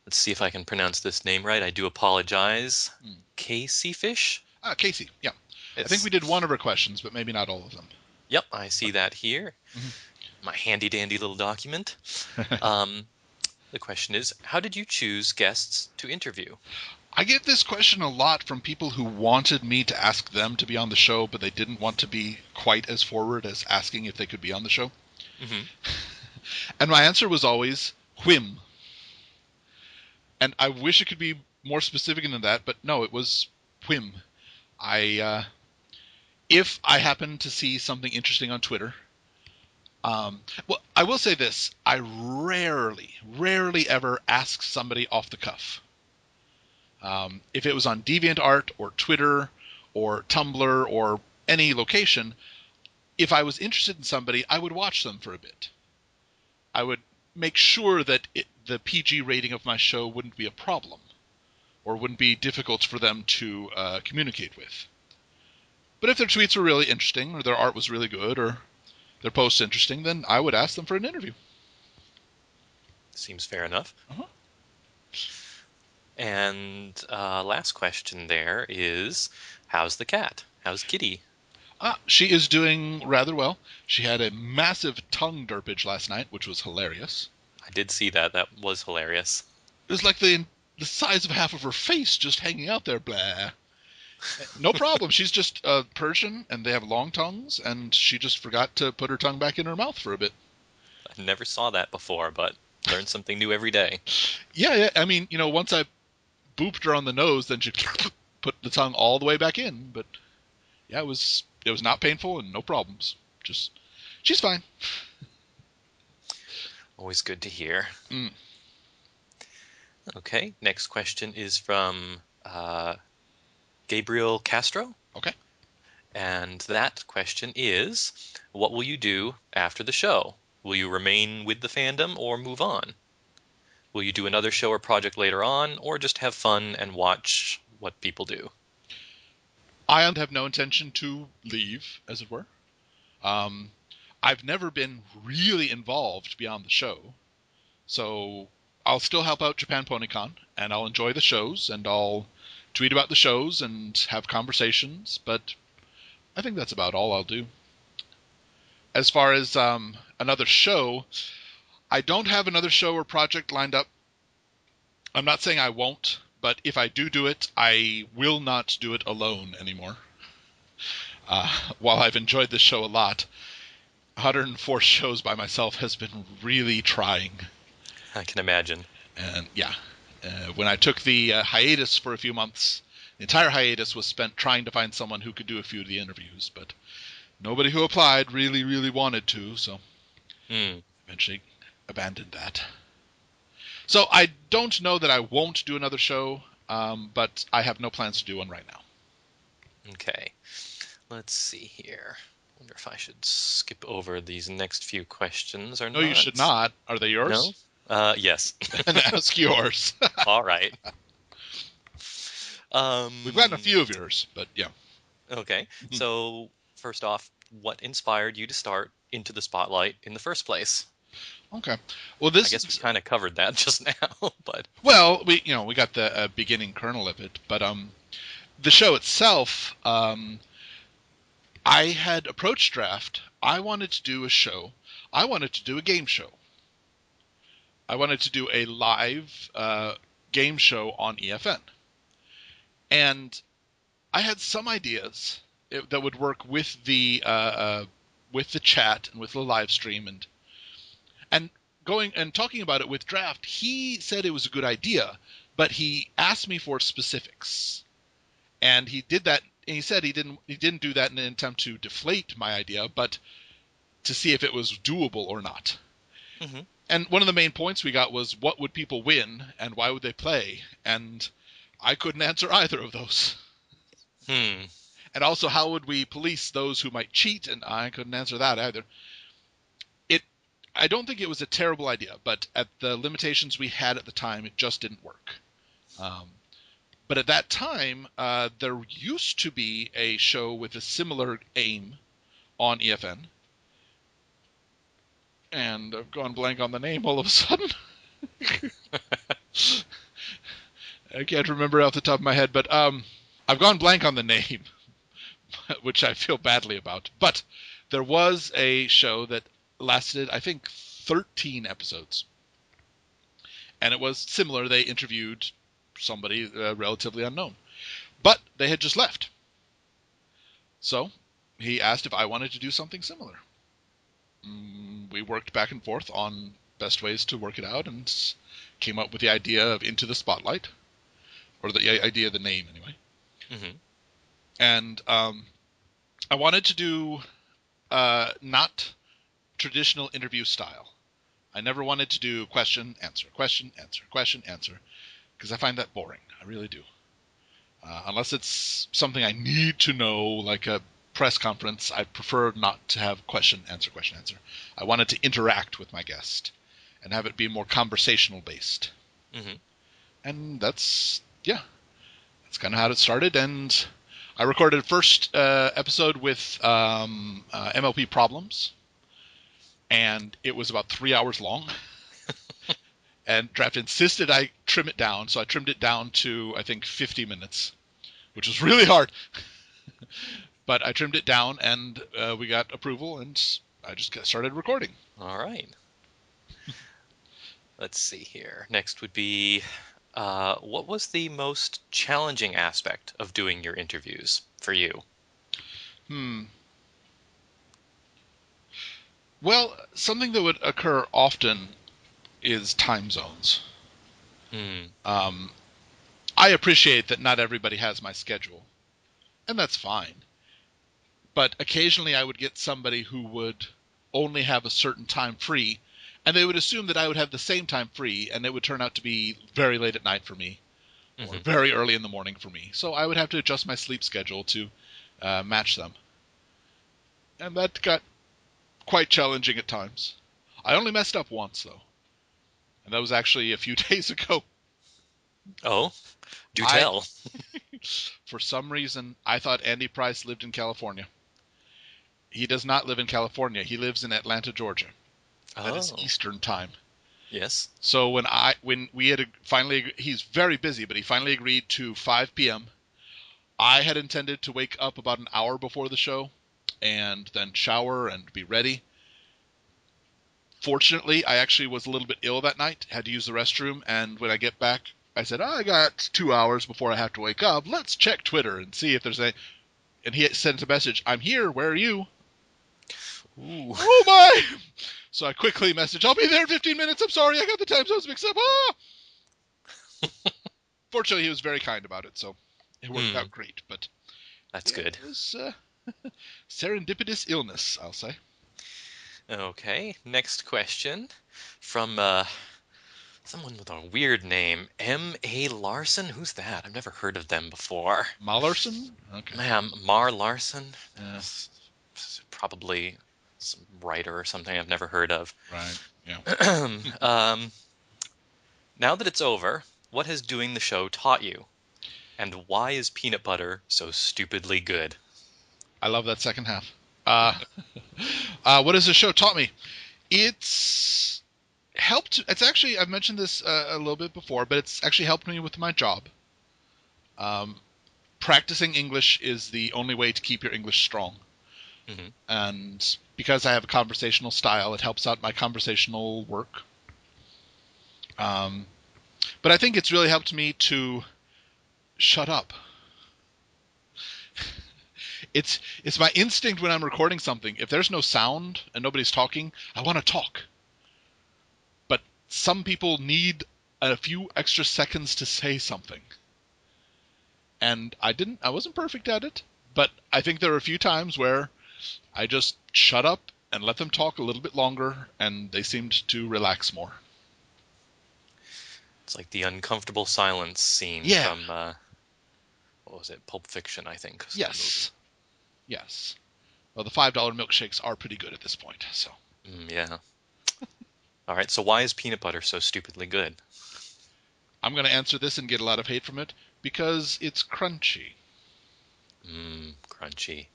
Let's see if I can pronounce this name right. I do apologize. Casey Fish? Casey, yeah. I think we did one of her questions, but maybe not all of them. Yep, I see that here. My handy dandy little document. The question is, how did you choose guests to interview? I get this question a lot from people who wanted me to ask them to be on the show, but they didn't want to be quite as forward as asking if they could be on the show. And my answer was always whim. And I wish it could be more specific than that, but no, it was whim. If I happen to see something interesting on Twitter, well, I will say this: I rarely ever ask somebody off the cuff. If it was on DeviantArt or Twitter or Tumblr or any location, if I was interested in somebody, I would watch them for a bit. I would make sure that the PG rating of my show wouldn't be a problem, or wouldn't be difficult for them to communicate with. But if their tweets were really interesting, or their art was really good, or their posts interesting, then I would ask them for an interview. Seems fair enough. And last question there is, how's the cat? How's Kitty? She is doing rather well. She had a massive tongue derpage last night, which was hilarious. I did see that. That was hilarious. It was like the size of half of her face just hanging out there, blah. No problem. She's just Persian, and they have long tongues, and she just forgot to put her tongue back in her mouth for a bit. I never saw that before, but learn something new every day. Yeah. I mean, once I booped her on the nose, then she put the tongue all the way back in. But yeah, it was not painful and no problems. Just, she's fine. Always good to hear. Okay, next question is from Gabriel Castro. Okay. And that question is, what will you do after the show? Will you remain with the fandom or move on? Will you do another show or project later on, or just have fun and watch what people do? I have no intention to leave, as it were. I've never been really involved beyond the show. So I'll still help out Japan PonyCon, and I'll enjoy the shows, and I'll tweet about the shows and have conversations, but I think that's about all I'll do. As far as another show, I don't have another show or project lined up. I'm not saying I won't, but if I do it, I will not do it alone anymore. While I've enjoyed this show a lot, 104 shows by myself has been really trying. I can imagine. And yeah, when I took the hiatus for a few months, the entire hiatus was spent trying to find someone who could do a few of the interviews, but nobody who applied really wanted to, so eventually abandoned that. So I don't know that I won't do another show, but I have no plans to do one right now. Okay, let's see here. Wonder if I should skip over these next few questions or not. No, you should not. Are they yours? No? Yes. Then ask yours. All right. We've gotten a few of yours, but yeah. Okay, so first off, what inspired you to start Into the Spotlight in the first place. Okay. Well, I guess we kind of covered that just now, but well, we got the beginning kernel of it, but the show itself, I had approached Draft. I wanted to do a show. I wanted to do a game show. I wanted to do a live game show on EFN, and I had some ideas that would work with the chat and with the live stream, and going and talking about it with Draft. He said it was a good idea, but he asked me for specifics, and he did that. And he said he didn't do that in an attempt to deflate my idea, but to see if it was doable or not. mm-hmm. And one of the main points we got was, what would people win and why would they play? And I couldn't answer either of those. And also, how would we police those who might cheat? And I couldn't answer that either. I don't think it was a terrible idea, but at the limitations we had at the time, it just didn't work. But at that time, there used to be a show with a similar aim on EFN. And I've gone blank on the name all of a sudden. I can't remember off the top of my head, but I've gone blank on the name, which I feel badly about. But there was a show that lasted, I think, 13 episodes. And it was similar. They interviewed somebody relatively unknown. But they had just left. So he asked if I wanted to do something similar. We worked back and forth on best ways to work it out and came up with the idea of Into the Spotlight. Or the idea of the name, anyway. Mm-hmm. And I wanted to do not traditional interview style. I never wanted to do question, answer, question, answer, question, answer, because I find that boring. I really do. Unless it's something I need to know, like a press conference, I prefer not to have question, answer, question, answer. I wanted to interact with my guest and have it be more conversational based. Mm-hmm. And that's kind of how it started. And I recorded the first episode with MLP Problems, and it was about 3 hours long. And Draft insisted I trim it down, so I trimmed it down to, I think, 50 minutes, which was really hard. But I trimmed it down, and we got approval, and I just started recording. All right. Let's see here. Next would be, what was the most challenging aspect of doing your interviews for you? Well, something that would occur often is time zones. I appreciate that not everybody has my schedule, and that's fine. But occasionally I would get somebody who would only have a certain time free, and they would assume that I would have the same time free, and it would turn out to be very late at night for me, or very early in the morning for me. So I would have to adjust my sleep schedule to match them. And that got quite challenging at times. I only messed up once, though. And that was actually a few days ago. Oh, do tell. For some reason, I thought Andy Price lived in California. He does not live in California. He lives in Atlanta, Georgia. That is Eastern time. Yes. So when we had finally, he's very busy, but he finally agreed to 5 p.m. I had intended to wake up about an hour before the show and then shower and be ready. Fortunately, I actually was a little bit ill that night, had to use the restroom, and when I get back, I said, I got 2 hours before I have to wake up. Let's check Twitter and see if there's a... And he sent a message, I'm here, where are you? Ooh. Oh my! So I quickly messaged, I'll be there in 15 minutes, I'm sorry, I got the time zones mixed up. Fortunately, he was very kind about it, so it worked out great. But that's good. It was serendipitous illness, I'll say. Okay, next question from someone with a weird name. M.A. Larson? Who's that? I've never heard of them before. Mallarson? Okay. Mar Larson? Yeah. Probably some writer or something I've never heard of. Right, yeah. Now that it's over, what has doing the show taught you? And why is peanut butter so stupidly good? I love that second half. Uh, what has the show taught me? It's helped. It's actually, I've mentioned this a little bit before, but it's actually helped me with my job. Um, Practicing English is the only way to keep your English strong. Mm-hmm. And because I have a conversational style, it helps out my conversational work. But I think it's really helped me to shut up. It's my instinct when I'm recording something. If there's no sound and nobody's talking, I want to talk. But some people need a few extra seconds to say something. And I wasn't perfect at it, but I think there are a few times where I just shut up and let them talk a little bit longer, and they seemed to relax more. It's like the uncomfortable silence scene Yeah. from what was it? Pulp Fiction, I think. Was Yes. Yes. Well, the $5 milkshakes are pretty good at this point, so. that movie. Yeah. All right. So why is peanut butter so stupidly good? I'm going to answer this and get a lot of hate from it because it's crunchy. Crunchy.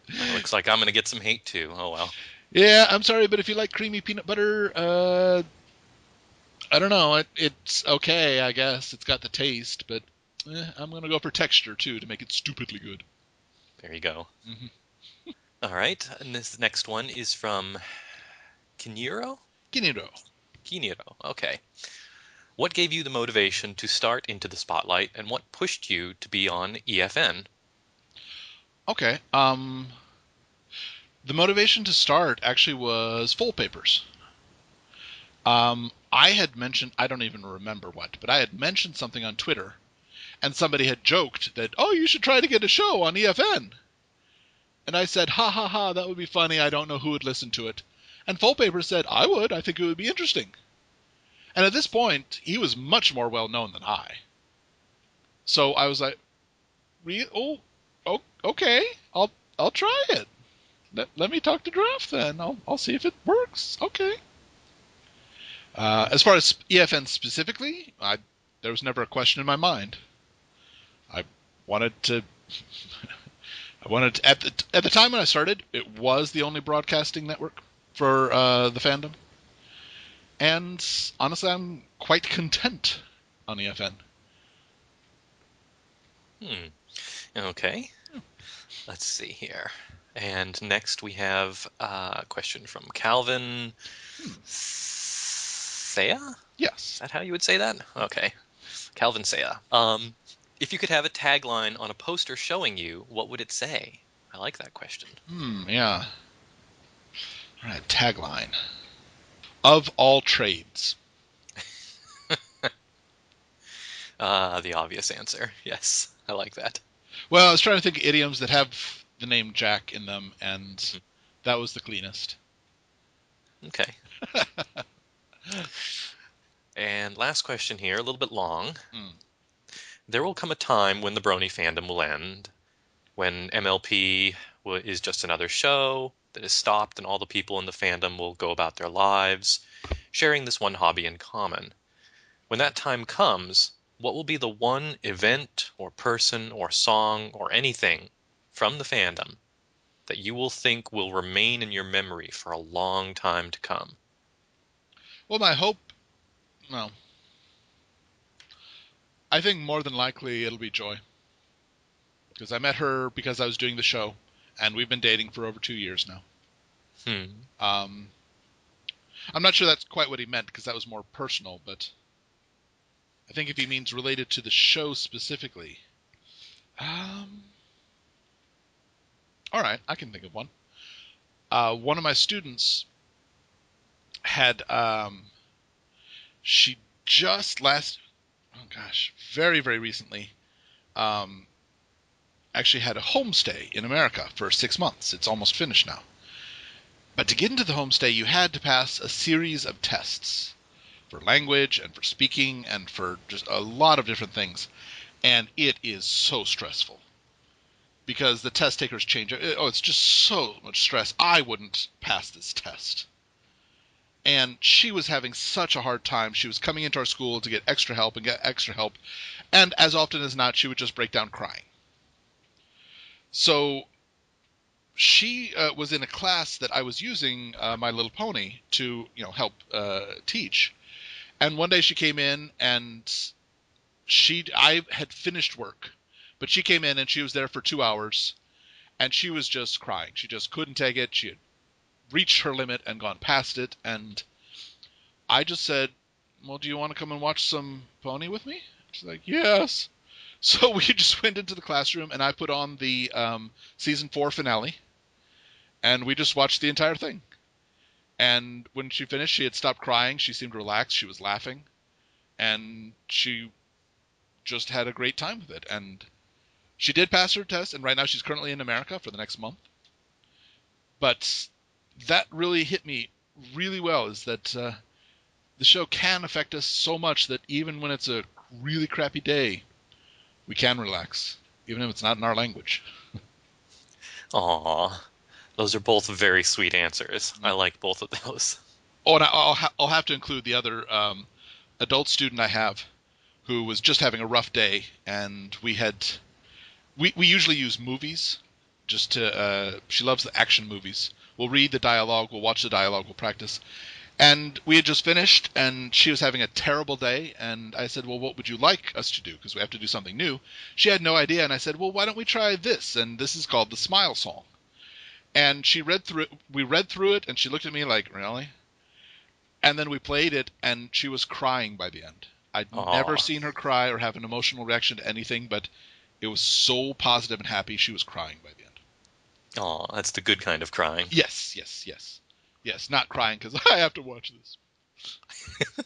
Well, looks like I'm gonna get some hate too. Oh well. Yeah, I'm sorry, but if you like creamy peanut butter, I don't know. It's okay, I guess. It's got the taste, but I'm going to go for texture too to make it stupidly good. There you go. Mm-hmm. All right. And this next one is from Kiniro. Kiniro. Kiniro. Okay. What gave you the motivation to start Into the Spotlight, and what pushed you to be on EFN? Okay. The motivation to start actually was full papers. I had mentioned, I don't even remember what, but I had mentioned something on Twitter, and somebody had joked that, oh, you should try to get a show on EFN. And I said, ha ha ha, that would be funny. I don't know who would listen to it. And Full Paper said, I would. I think it would be interesting. And at this point, he was much more well known than I. So I was like, oh, okay, I'll try it. Let me talk to Draft then. I'll see if it works. Okay. As far as EFN specifically, there was never a question in my mind. I wanted to. I wanted to, at the time when I started, it was the only broadcasting network for the fandom, and honestly, I'm quite content on EFN. Okay. Let's see here. And next we have a question from Calvin Saya? Yes. Is that how you would say that? Okay. Calvin Saya. If you could have a tagline on a poster showing you, what would it say? I like that question. Yeah. All right, tagline. Of all trades. The obvious answer. Yes, I like that. Well, I was trying to think of idioms that have the name Jack in them, and that was the cleanest. Okay. And last question here, a little bit long. There will come a time when the Brony fandom will end, when MLP is just another show that is stopped and all the people in the fandom will go about their lives, sharing this one hobby in common. When that time comes, what will be the one event or person or song or anything from the fandom that you will think will remain in your memory for a long time to come? Well, my hope, well, I think more than likely it'll be Joy. Because I met her because I was doing the show, and we've been dating for over 2 years now. I'm not sure that's quite what he meant, because that was more personal, but I think if he means related to the show specifically. All right, I can think of one. One of my students had, she just very, very recently, actually had a homestay in America for 6 months. It's almost finished now. But to get into the homestay, you had to pass a series of tests for language and for speaking and for just a lot of different things. And it is so stressful because the test takers change. Oh, it's just so much stress. I wouldn't pass this test. And she was having such a hard time. She was coming into our school to get extra help and get extra help. And as often as not, she would just break down crying. So she was in a class that I was using My Little Pony to, help teach. And one day she came in and I had finished work, but she came in and she was there for 2 hours and she was just crying. She just couldn't take it. She had reached her limit and gone past it. And I just said, well, do you want to come and watch some pony with me? She's like, yes. So we just went into the classroom and I put on the season 4 finale and we just watched the entire thing. And when she finished, she had stopped crying. She seemed relaxed. She was laughing. And she just had a great time with it. And she did pass her test, and right now she's currently in America for the next month. But that really hit me really well, is that the show can affect us so much that even when it's a really crappy day, we can relax, even if it's not in our language. Aw, those are both very sweet answers. I like both of those. Oh, and I'll have to include the other adult student I have who was just having a rough day, and we usually use movies just to she loves the action movies. We'll read the dialogue, we'll watch the dialogue, we'll practice. And we had just finished, and she was having a terrible day, and I said, well, what would you like us to do? Because we have to do something new. She had no idea, and I said, well, why don't we try this? And this is called the Smile Song. And she read through it, we read through it, and she looked at me like, really? And then we played it, and she was crying by the end. I'd never Aw, seen her cry or have an emotional reaction to anything, but it was so positive and happy, she was crying by the end. aw, that's the good kind of crying. Yes, yes, yes. Yes, not crying because I have to watch this.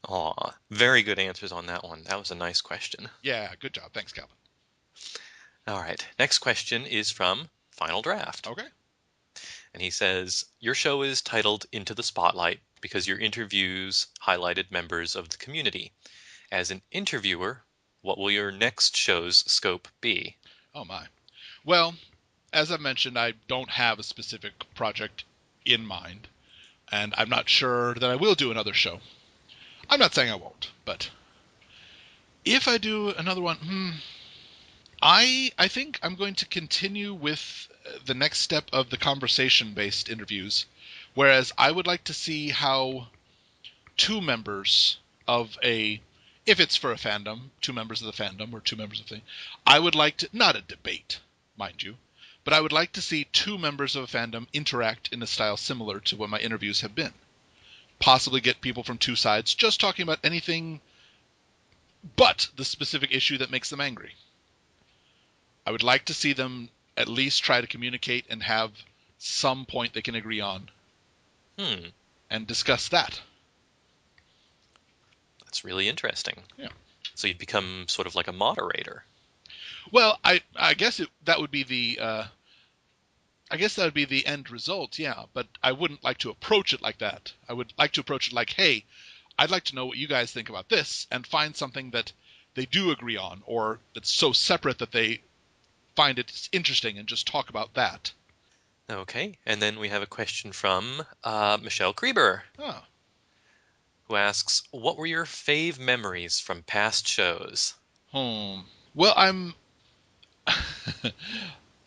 Aw, very good answers on that one. That was a nice question. Yeah, good job. Thanks, Calvin. All right, next question is from Final Draft. Okay. And he says, your show is titled Into the Spotlight because your interviews highlighted members of the community. As an interviewer, what will your next show's scope be? Oh, my. Well, as I mentioned, I don't have a specific project in mind, and I'm not sure that I will do another show. I'm not saying I won't, but if I do another one, I think I'm going to continue with the next step of the conversation-based interviews, whereas I would like to see how two members of if it's for a fandom, two members of the fandom or two members of the, I would like to, not a debate, mind you, but I would like to see two members of a fandom interact in a style similar to what my interviews have been. Possibly get people from two sides just talking about anything but the specific issue that makes them angry. I would like to see them at least try to communicate and have some point they can agree on and discuss that. That's really interesting. Yeah. So you'd become sort of like a moderator. Well, I guess that would be the end result, yeah, but I wouldn't like to approach it like that. I would like to approach it like, hey, I'd like to know what you guys think about this, and find something that they do agree on, or that's so separate that they find it interesting and just talk about that. Okay, and then we have a question from Michelle Krieber, Oh. who asks, what were your fave memories from past shows? Well,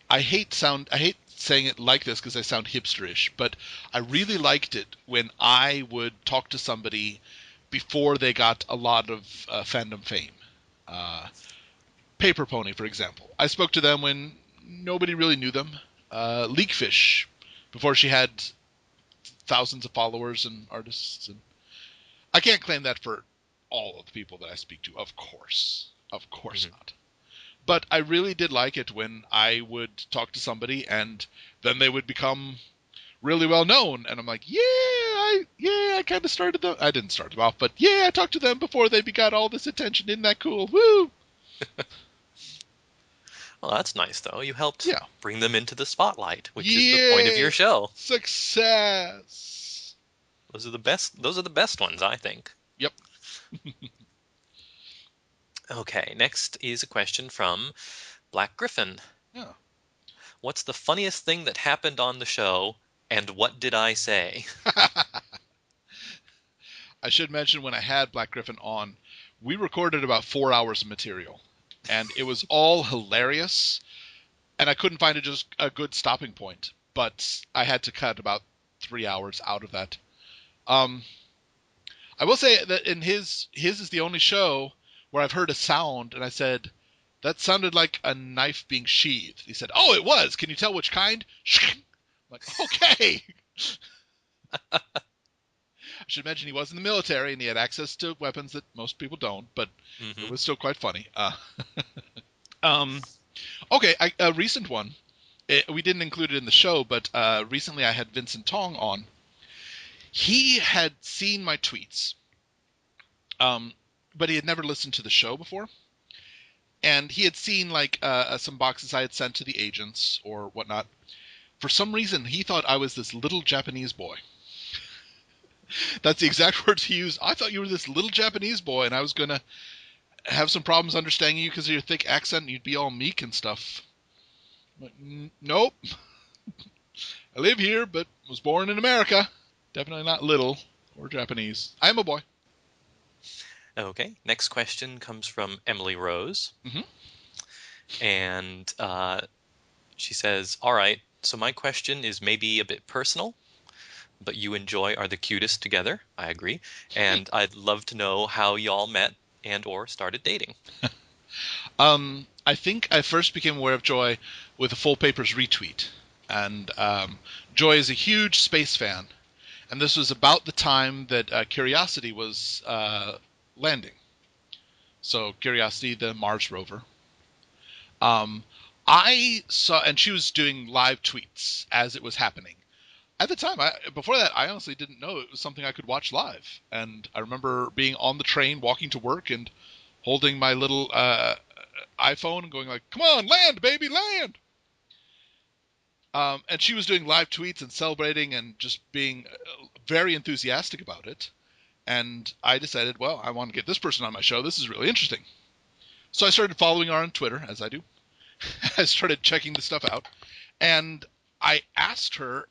I hate saying it like this because I sound hipsterish, but I really liked it when I would talk to somebody before they got a lot of fandom fame. Paper Pony, for example. I spoke to them when nobody really knew them. Leakfish, before she had thousands of followers and artists. And I can't claim that for all of the people that I speak to, of course. Of course not. But I really did like it when I would talk to somebody and then they would become really well known. And I'm like, I kind of started them. I didn't start them off, but yeah, I talked to them before they got all this attention. Isn't that cool? Woo! Well, that's nice, though. You helped Yeah. bring them into the spotlight, which is the point of your show. Success! Those are the best. Those are the best ones, I think. Yep. Okay, next is a question from Black Griffin. Yeah. What's the funniest thing that happened on the show, and what did I say? I should mention when I had Black Griffin on, we recorded about 4 hours of material, and it was all hilarious. and I couldn't find just a good stopping point. But I had to cut about 3 hours out of that. I will say that in his is the only show where I've heard a sound, and I said, that sounded like a knife being sheathed. He said, "Oh, it was. Can you tell which kind?" I'm like, okay. I should mention he was in the military and he had access to weapons that most people don't, but it was still quite funny. Okay, a recent one. We didn't include it in the show, but recently I had Vincent Tong on. He had seen my tweets, but he had never listened to the show before. And he had seen like some boxes I had sent to the agents or whatnot. For some reason, he thought I was this little Japanese boy. That's the exact words he used. I thought you were this little Japanese boy, and I was going to have some problems understanding you because of your thick accent, and you'd be all meek and stuff. But, nope. I live here, but was born in America. Definitely not little or Japanese. I am a boy. Okay. Next question comes from Emily Rose. Mm-hmm. And she says, all right, so my question is maybe a bit personal, but you and Joy are the cutest together. I agree. And I'd love to know how y'all met and or started dating. I think I first became aware of Joy with a Full Papers retweet. And Joy is a huge space fan. And this was about the time that Curiosity was landing. So Curiosity, the Mars rover. I saw, and she was doing live tweets as it was happening. At the time, before that, I honestly didn't know it was something I could watch live. And I remember being on the train, walking to work, and holding my little iPhone and going like, "Come on, land, baby, land!" And she was doing live tweets and celebrating and just being very enthusiastic about it. And I decided, well, I want to get this person on my show. This is really interesting. So I started following her on Twitter, as I do. I started checking the stuff out. And I asked her,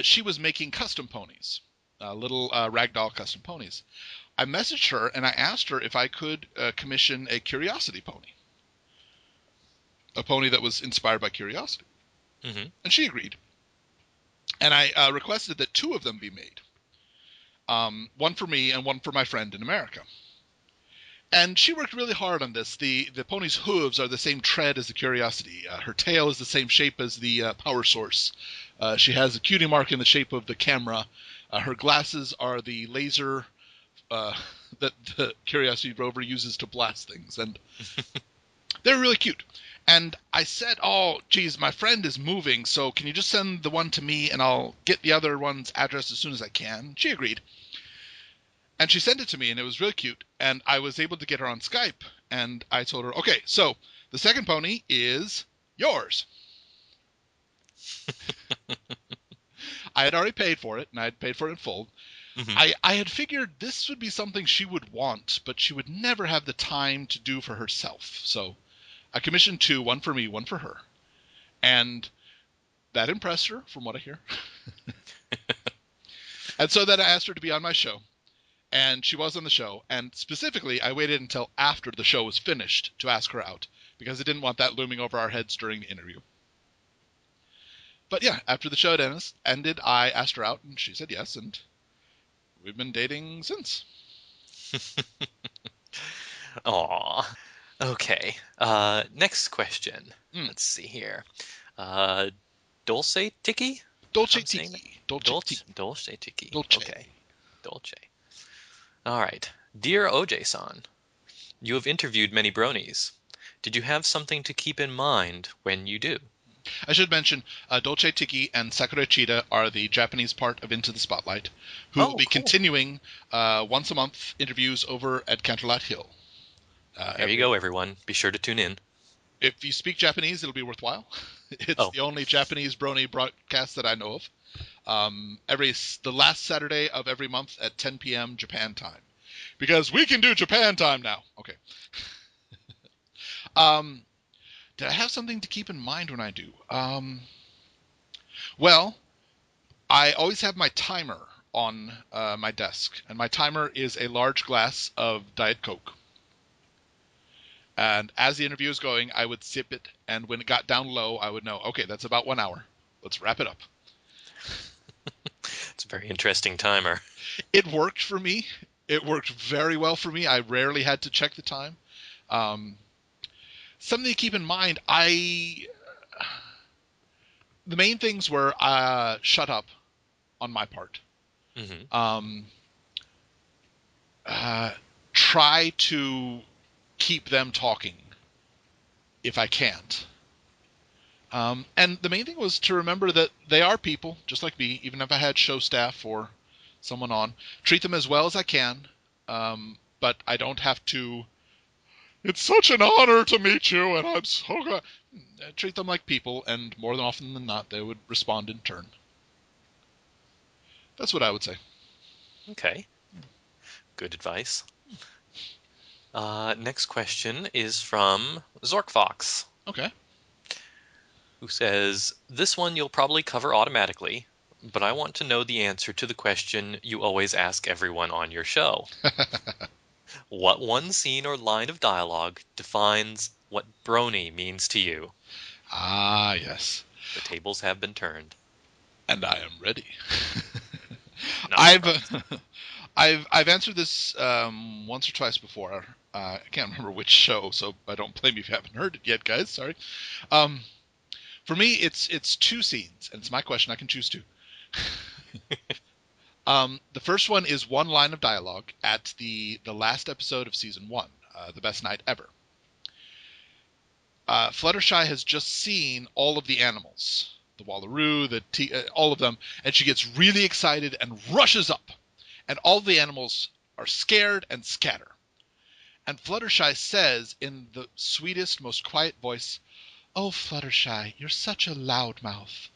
she was making custom ponies, little ragdoll custom ponies. I messaged her and I asked her if I could commission a Curiosity pony. A pony that was inspired by Curiosity. Mm-hmm. And she agreed. And I requested that 2 of them be made. One for me and one for my friend in America. And she worked really hard on this. The pony's hooves are the same tread as the Curiosity. Her tail is the same shape as the power source. She has a cutie mark in the shape of the camera. Her glasses are the laser that the Curiosity rover uses to blast things. And they're really cute. And I said, oh, geez, my friend is moving, so can you just send the one to me and I'll get the other one's address as soon as I can? She agreed. And she sent it to me, and it was really cute. And I was able to get her on Skype. And I told her, okay, so the second pony is yours. I had already paid for it, and I had paid for it in full. Mm-hmm. I had figured this would be something she would want, but she would never have the time to do for herself. So I commissioned 2, one for me, one for her. And that impressed her, from what I hear. And so then I asked her to be on my show. And she was on the show. And specifically, I waited until after the show was finished to ask her out, because I didn't want that looming over our heads during the interview. But yeah, after the show ended, I asked her out, and she said yes, and we've been dating since. Aw. Okay. Next question. Let's see here. Dulce Tiki? Dolce Tiki. Dolce Tiki. Dolce. Okay. Dolce. All right. Dear OJ-san, you have interviewed many bronies. Did you have something to keep in mind when you do? I should mention, Dolce Tiki and Sakura Chida are the Japanese part of Into the Spotlight, who will be continuing once a month interviews over at Canterlot Hill. There you go, everyone. Be sure to tune in. If you speak Japanese, it'll be worthwhile. It's the only Japanese brony broadcast that I know of. The last Saturday of every month at 10 p.m. Japan time. Because we can do Japan time now. Okay. Did I have something to keep in mind when I do? Well, I always have my timer on my desk. And my timer is a large glass of Diet Coke. And as the interview was going, I would sip it, and when it got down low, I would know, okay, that's about 1 hour. Let's wrap it up. It's a very interesting timer. It worked for me. It worked very well for me. I rarely had to check the time. Something to keep in mind, the main things were shut up on my part. Mm-hmm. Try to keep them talking if I can't. And the main thing was to remember that they are people, just like me, even if I had show staff or someone on. Treat them as well as I can, but I don't have to. It's such an honor to meet you, and I'm so glad. Treat them like people, and more than often than not, they would respond in turn. That's what I would say. Okay. Good advice. Next question is from Zorkfox, Okay. who says, "This one you'll probably cover automatically, but I want to know the answer to the question you always ask everyone on your show. What one scene or line of dialogue defines what brony means to you?" Ah, yes. The tables have been turned. And I am ready. Not a I've surprise. I've answered this once or twice before. I can't remember which show, so I don't blame you if you haven't heard it yet, guys. Sorry. For me, it's two scenes, and it's my question. I can choose two. The first one is one line of dialogue at the last episode of season 1, the best night ever. Fluttershy has just seen all of the animals, the Wallaroo, all of them, and she gets really excited and rushes up, and all the animals are scared and scatter. And Fluttershy says in the sweetest, most quiet voice, "Oh, Fluttershy, you're such a loudmouth."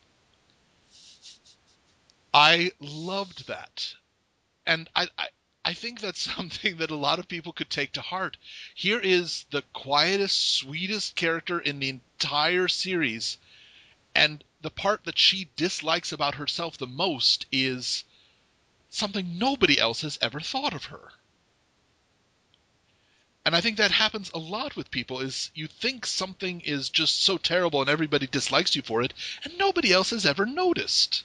I loved that. And I think that's something that a lot of people could take to heart. Here is the quietest, sweetest character in the entire series, and the part that she dislikes about herself the most is something nobody else has ever thought of her. And I think that happens a lot with people, is you think something is just so terrible and everybody dislikes you for it, and nobody else has ever noticed.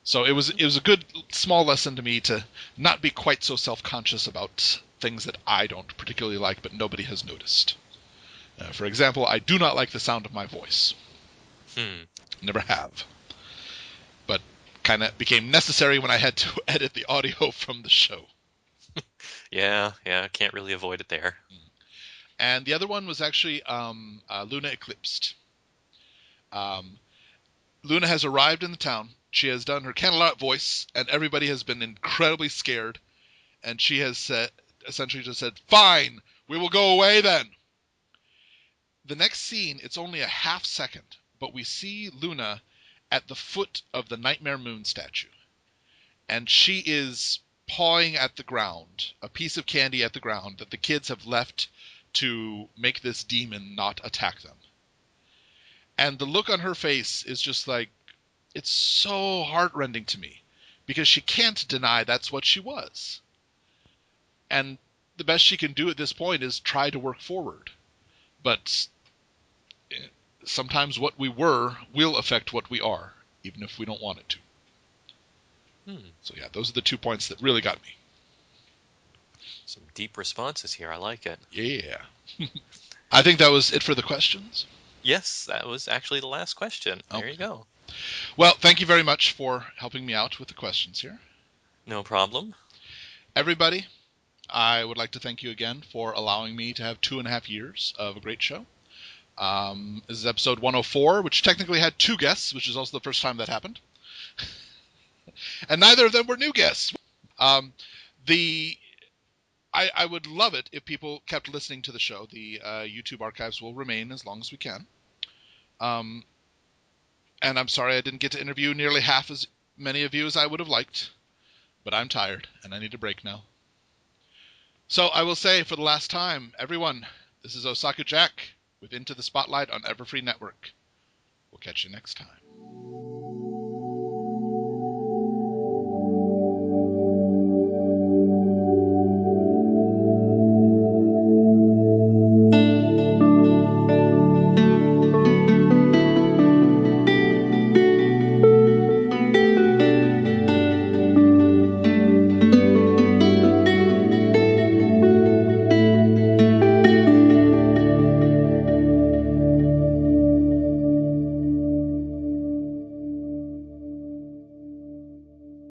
So it was a good small lesson to me to not be quite so self-conscious about things that I don't particularly like but nobody has noticed. For example, I do not like the sound of my voice. Never have. But kind of became necessary when I had to edit the audio from the show. Yeah, can't really avoid it there. And the other one was actually Luna Eclipsed. Luna has arrived in the town. She has done her Canterlot voice, and everybody has been incredibly scared. And she has essentially just said, "Fine, we will go away then." The next scene, it's only a half second, but we see Luna at the foot of the Nightmare Moon statue. And she is pawing at the ground, a piece of candy at the ground that the kids have left to make this demon not attack them. And the look on her face is just like, it's so heartrending to me because she can't deny that's what she was. And the best she can do at this point is try to work forward. But sometimes what we were will affect what we are, even if we don't want it to. So yeah, those are the 2 points that really got me. Some deep responses here. I like it. Yeah. I think that was it for the questions. Yes, that was actually the last question. There you go. Well, thank you very much for helping me out with the questions here. No problem. Everybody, I would like to thank you again for allowing me to have 2.5 years of a great show. This is episode 104, which technically had 2 guests, which is also the first time that happened. And neither of them were new guests. I would love it if people kept listening to the show. The YouTube archives will remain as long as we can. And I'm sorry I didn't get to interview nearly half as many of you as I would have liked. But I'm tired, and I need a break now. So I will say for the last time, everyone, this is Osaka Jack with Into the Spotlight on Everfree Network. We'll catch you next time.